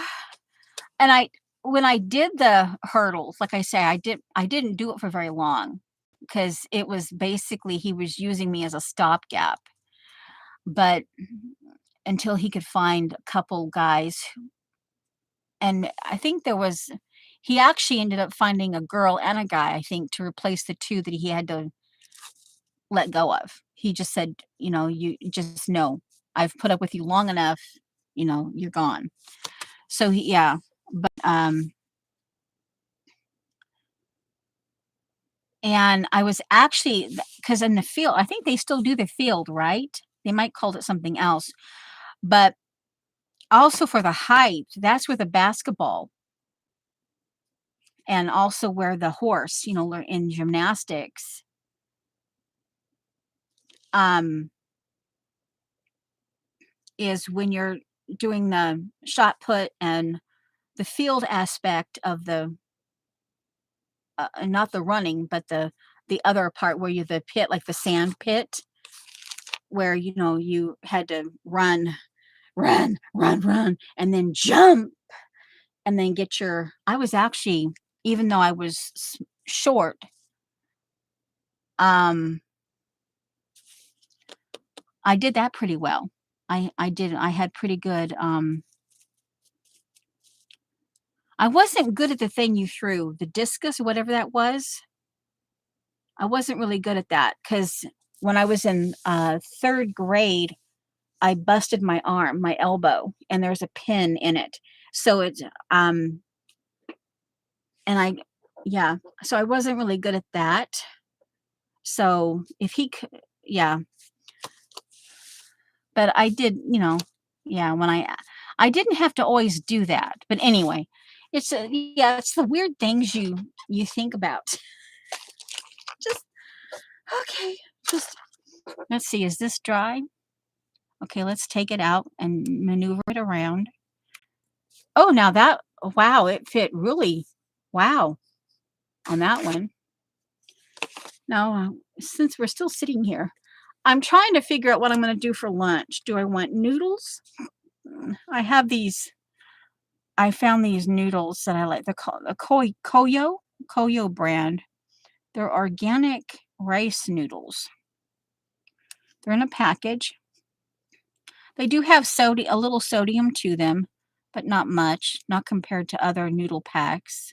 and when I did the hurdles, like I say, I didn't do it for very long because it was basically he was using me as a stopgap, but until he could find a couple guys, and I think he actually ended up finding a girl and a guy, I think, to replace the 2 that he had to let go of. He just said, "You just no." I've put up with you long enough, you're gone. So yeah, but and I was actually, because in the field, I think they still do the field, right? They might call it something else, but also for the height, that's where the basketball and also where the horse, learn in gymnastics, um, is when you're doing the shot put and the field aspect of the not the running, but the other part where you the pit, like the sand pit, where you had to run, run, run, run, and then jump, and then get your. I was actually, even though I was short, um, I did that pretty well. I did. I had pretty good. I wasn't good at the thing you threw, the discus, or whatever that was. I wasn't really good at that because when I was in third grade, I busted my arm, my elbow, and there's a pin in it. So it's and I yeah, so I wasn't really good at that. So if he could, yeah, but I did, yeah, when I didn't have to always do that. But anyway, yeah, it's the weird things you think about. Just okay, just let's see, is this dry? Okay, let's take it out and maneuver it around. Oh, now that, wow, it fit really, wow, on that one. Now, since we're still sitting here, I'm trying to figure out what I'm going to do for lunch. Do I want noodles? I have these. I found these noodles that I like. The Koyo brand. They're organic rice noodles. They're in a package. They do have a little sodium to them, but not much, not compared to other noodle packs.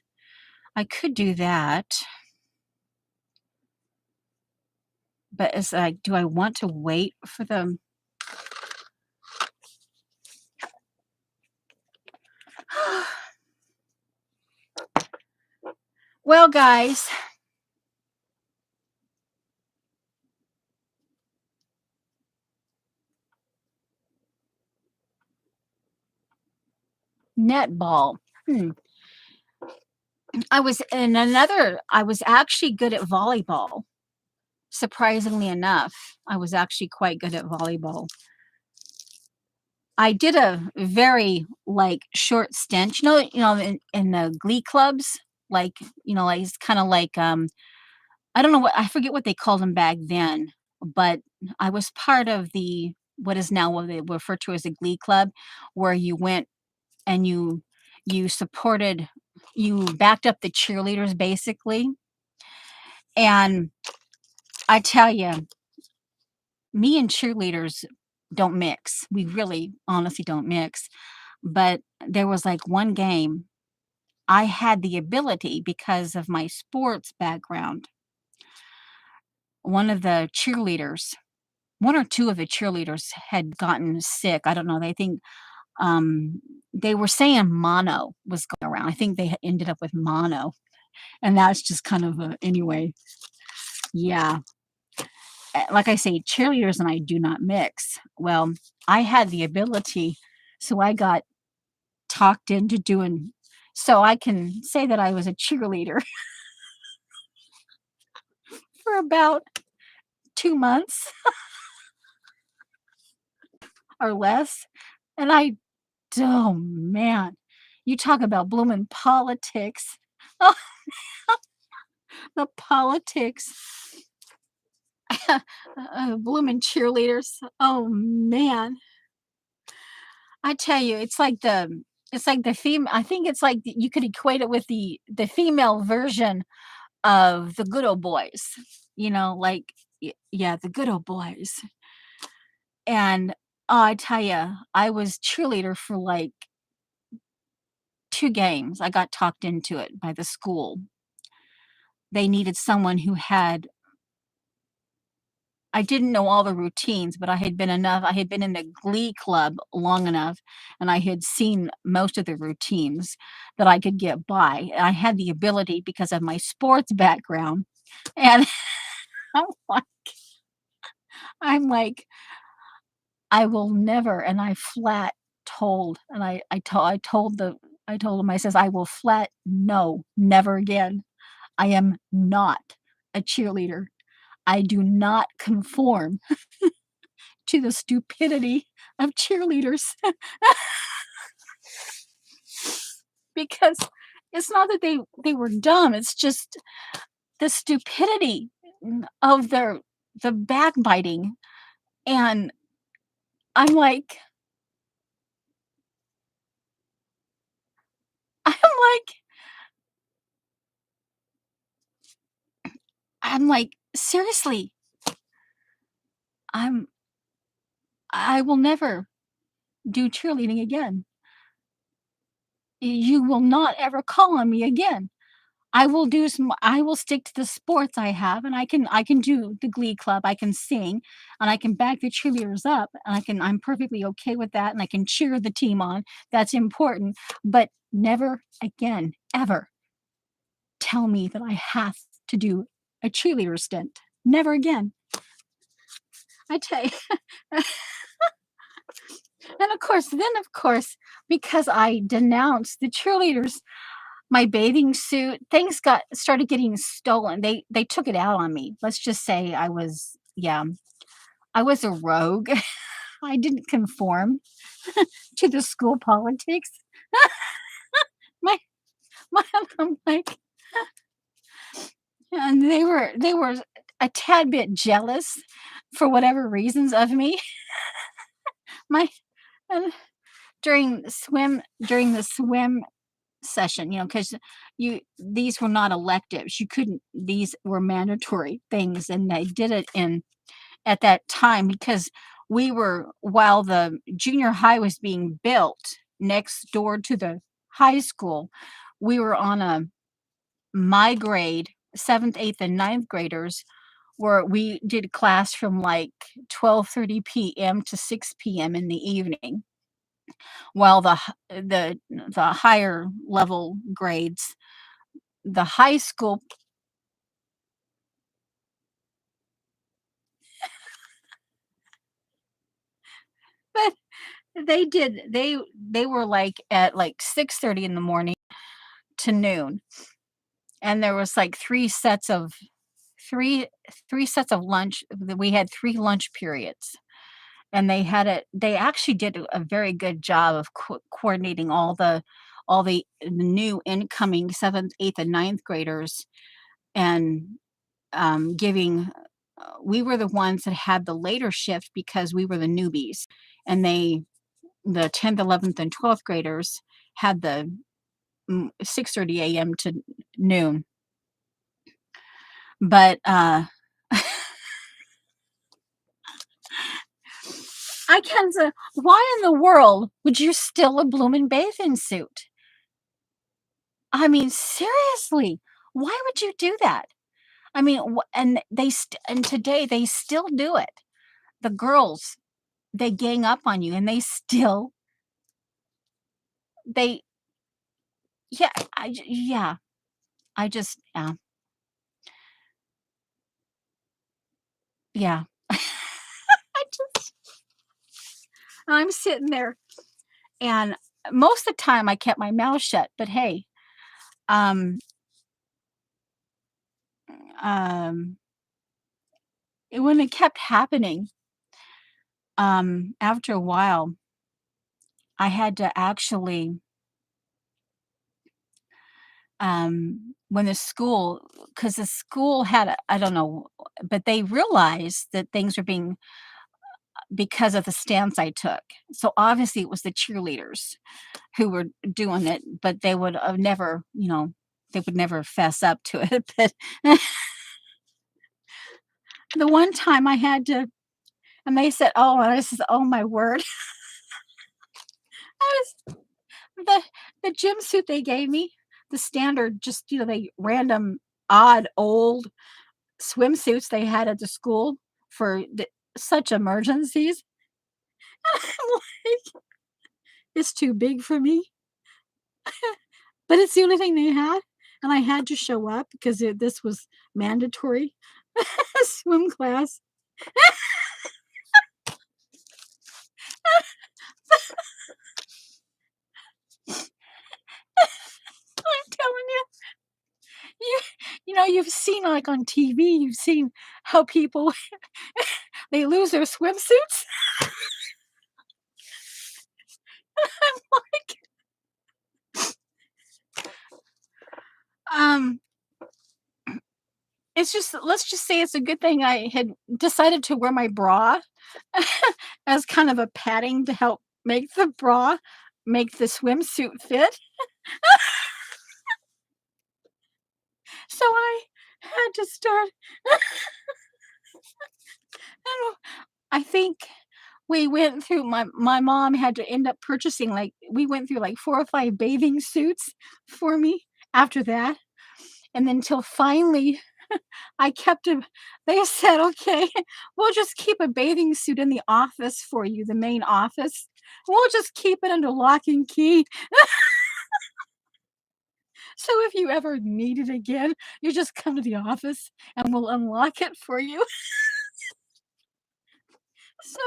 I could do that, but it's like, do I want to wait for them? Well, guys, netball. Hmm. I was actually good at volleyball. Surprisingly enough, I was actually quite good at volleyball. I did a very like short stint, in the glee clubs, like, like it's kind of like I don't know I forget what they called them back then, but I was part of the what is now what they refer to as a glee club, where you went and you supported, you backed up the cheerleaders basically. And I tell you, me and cheerleaders don't mix. We really honestly don't mix. But there was like one game I had the ability because of my sports background. One of the cheerleaders, one or two of the cheerleaders had gotten sick. I don't know. They think they were saying mono was going around. I think they ended up with mono, and that's just kind of anyway. Yeah, like I say, cheerleaders and I do not mix. Well, I had the ability, so I got talked into doing. So I can say that I was a cheerleader for about 2 months or less, and oh man, you talk about blooming politics. Oh, the politics. Blooming cheerleaders. Oh man, I tell you, it's like the female. I think it's like you could equate it with the female version of the good old boys. Like yeah, the good old boys. And I tell you, I was cheerleader for like 2 games. I got talked into it by the school. They needed someone who had. I didn't know all the routines, but I had been in the glee club long enough, and I had seen most of the routines that I could get by. And I had the ability because of my sports background, and I'm like I'm like, "I will never," and I flat told and I told him, I says, "I will flat no, never again. I am not a cheerleader. I do not conform to the stupidity of cheerleaders." Because it's not that they were dumb, it's just the stupidity of the backbiting, and I'm like I'm like "Seriously, I'm I will never do cheerleading again. You will not ever call on me again. I will stick to the sports I have, and I can do the glee club, I can sing, and I can back the cheerleaders up, and I'm perfectly okay with that, and I can cheer the team on, that's important, but never again, ever tell me that I have to do a cheerleader stint. Never again. I tell you. And of course, because I denounced the cheerleaders, my bathing suit, things got started getting stolen. They took it out on me. Let's just say I was a rogue. I didn't conform to the school politics. My my I'm like and they were a tad bit jealous for whatever reasons of me. My and during the swim session, you know, because you these were not electives. You couldn't these were mandatory things, and they did it in at that time because we were while the junior high was being built next door to the high school, we were on a my grade, 7th, 8th, and ninth graders, where we did class from like 12:30 p.m. to 6 p.m. in the evening, while the higher level grades, the high school. But they were like at like 6:30 in the morning to noon, and there was like 3 3 sets of lunch. We had 3 lunch periods, and they actually did a very good job of coordinating all the new incoming 7th, 8th, and ninth graders, and giving we were the ones that had the later shift because we were the newbies, and the 10th, 11th, and 12th graders had the 6:30 a.m. to noon. But I can say, why in the world would you steal a bloomin' bathing suit? I mean, seriously, why would you do that? I mean, and and today they still do it. The girls, they gang up on you, and they yeah, I just yeah. I just I'm sitting there, and most of the time I kept my mouth shut, but hey, um, um, when it kept happening, after a while, I had to actually, when the school, because the school had I don't know, but they realized that things were being because of the stance I took. So obviously it was the cheerleaders who were doing it, but they would have never, you know, they would never fess up to it. But the one time I had to, and they said, "Oh," and I said, "Oh my word." I was the gym suit they gave me, the standard, just, you know, they random odd old swimsuits they had at the school for such emergencies. I'm like, it's too big for me, but it's the only thing they had, and I had to show up because this was mandatory swim class. I'm telling you, you, you've seen like on TV, you've seen how people they lose their swimsuits. I'm like, um, it's just let's just say it's a good thing I had decided to wear my bra as kind of a padding to help make the bra make the swimsuit fit. So I had to start. And I think we went through my mom had to end up purchasing like we went through like 4 or 5 bathing suits for me after that. And then till finally I kept him they said, "Okay, we'll just keep a bathing suit in the office for you, the main office. We'll just keep it under lock and key. So if you ever need it again, you just come to the office and we'll unlock it for you." So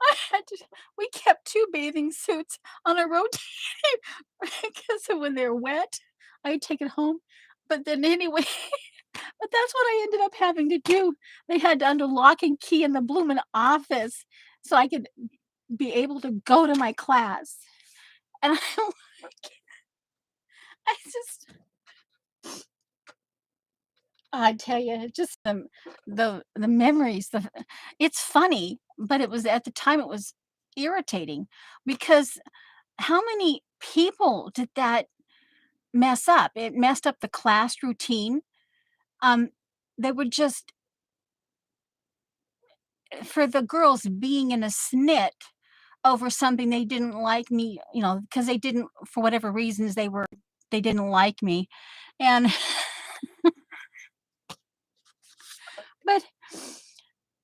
I had to we kept 2 bathing suits on a rotation because when they're wet, I'd take it home. But then anyway, but that's what I ended up having to do. They had to under lock and key in the bloomin' office so I could be able to go to my class. And I just I tell you, just the memories, it's funny, but it was at the time, it was irritating because how many people did that mess up? It messed up the class routine. Um, they would just for the girls being in a snit over something they didn't like me, because they didn't for whatever reasons, they didn't like me, and but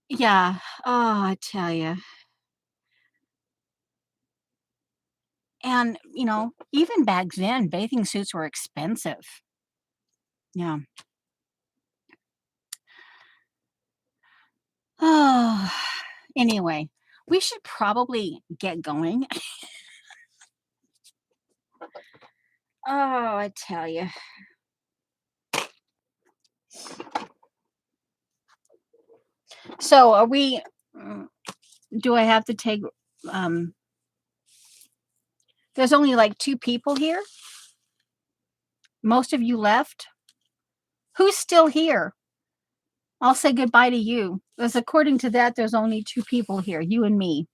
yeah, oh, I tell you. And, even back then, bathing suits were expensive. Yeah. Oh, anyway, we should probably get going. Oh, I tell you. So, are we? mm, Do I have to take? Um, there's only like 2 people here. Most of you left. Who's still here? I'll say goodbye to you. Because according to that, there's only 2 people here, you and me.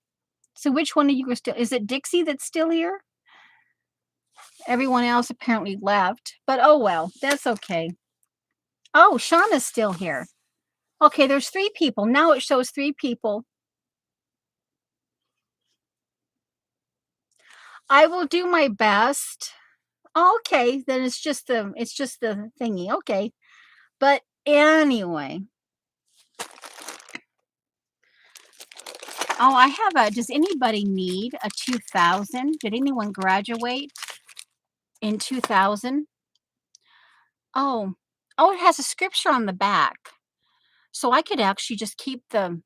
So, which one of you are still? Is it Dixie that's still here? Everyone else apparently left. But oh well, that's okay. Oh, Shauna's still here. Okay, there's 3 people. Now it shows 3 people. I will do my best. Okay, then it's just the thingy. Okay. But anyway. Oh, I have does anybody need a 2000? Did anyone graduate in 2000? Oh. Oh, it has a scripture on the back. So I could actually just keep the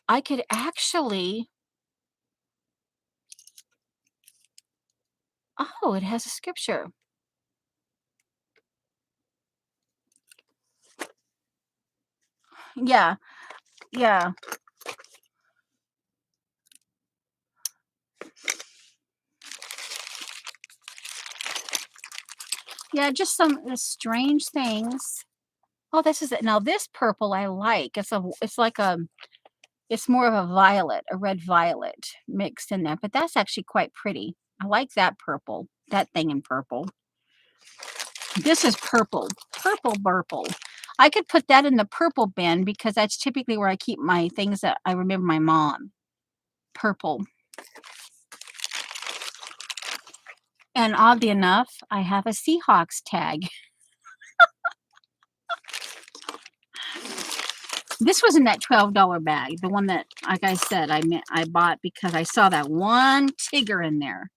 I could actually Oh, it has a scripture. Yeah. Yeah. Yeah, just some strange things. Oh, this is it. Now this purple I like. It's like it's more of a violet, a red violet mixed in there, but that's actually quite pretty. I like that purple, that thing in purple. This is purple, purple purple. I could put that in the purple bin because that's typically where I keep my things that I remember my mom. Purple. And oddly enough, I have a Seahawks tag. This was in that $12 bag. The one that, like I said, I bought because I saw that one Tigger in there.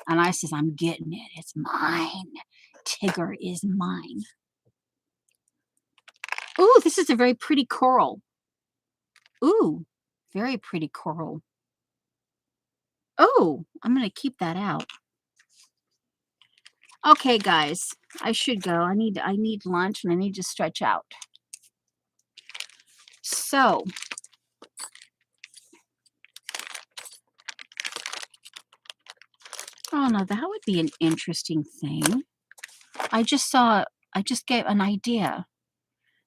And I says, I'm getting it. It's mine. Tigger is mine. Ooh, this is a very pretty coral. Ooh, very pretty coral. Oh, I'm going to keep that out. Okay, guys, I should go. I need lunch and I need to stretch out. So, oh no, that would be an interesting thing. I just gave an idea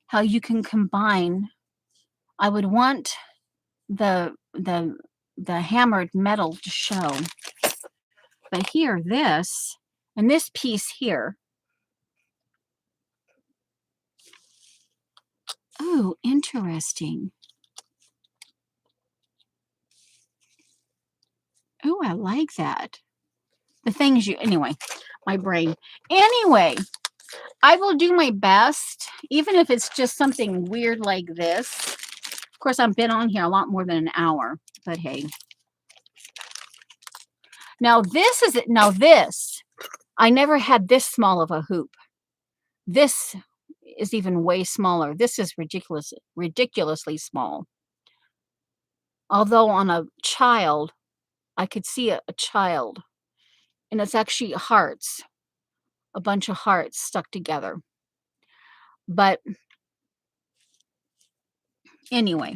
how you can combine. I would want the hammered metal to show, but here, this and this piece here. Oh, interesting. Oh, I like that. The things anyway, my brain. Anyway, I will do my best, even if it's just something weird like this. Of course, I've been on here a lot more than an hour, but hey. Now this, I never had this small of a hoop. This is even way smaller. This is ridiculously small. Although on a child, I could see a child, and it's actually hearts, a bunch of hearts stuck together. But anyway.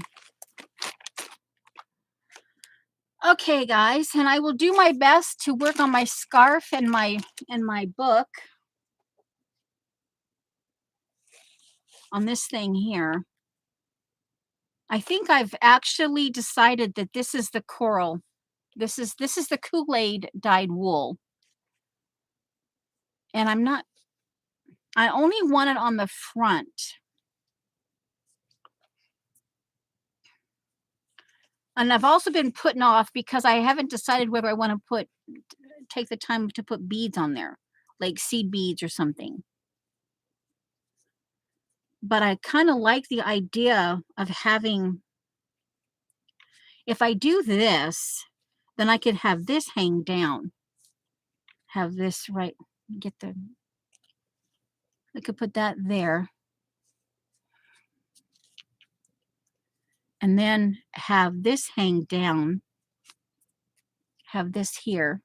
Okay, guys, and I will do my best to work on my scarf and my book on this thing here. I think I've actually decided that this is the coral. This is the Kool-Aid dyed wool. And I only want it on the front. And I've also been putting off because I haven't decided whether I want to take the time to put beads on there, like seed beads or something. But I kind of like the idea of having, if I do this, then I could have this hang down. Have this right, I could put that there. And then have this hang down. Have this here.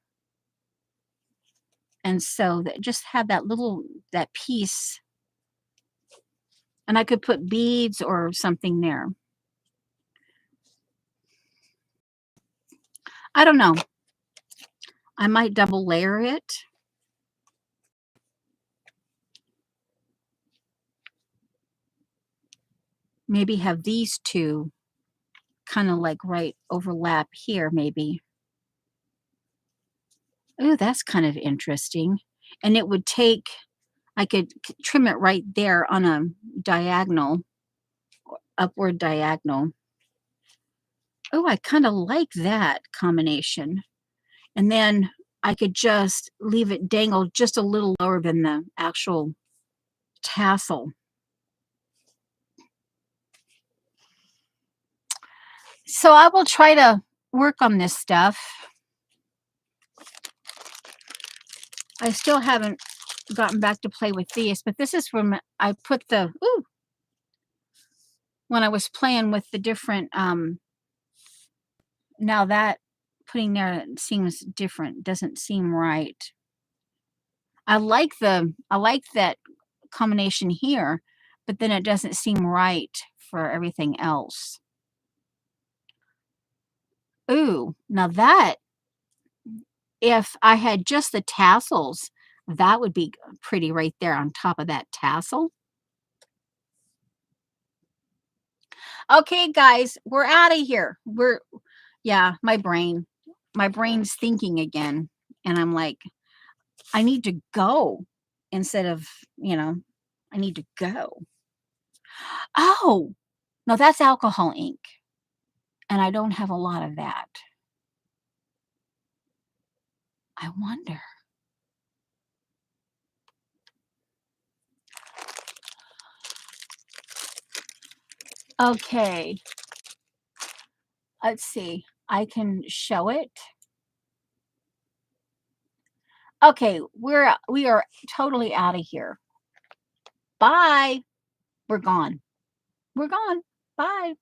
And so that just have that piece. And I could put beads or something there. I don't know. I might double layer it. Maybe have these two kind of like right overlap here, maybe. Oh, that's kind of interesting. And it would take, I could trim it right there on a diagonal, upward diagonal. Oh, I kind of like that combination. And then I could just leave it dangle just a little lower than the actual tassel. So I will try to work on this stuff. I still haven't gotten back to play with these, but this is from, I put when I was playing with the different, now that putting there seems different, doesn't seem right. I like that combination here, but then it doesn't seem right for everything else. Ooh, now that, if I had just the tassels, that would be pretty right there on top of that tassel. Okay, guys, we're out of here. Yeah, my brain's thinking again. And I'm like, I need to go instead of, I need to go. Oh, no, that's alcohol ink. And I don't have a lot of that. I wonder. Okay, let's see. I can show it. Okay, we are totally out of here. Bye. We're gone. We're gone. Bye.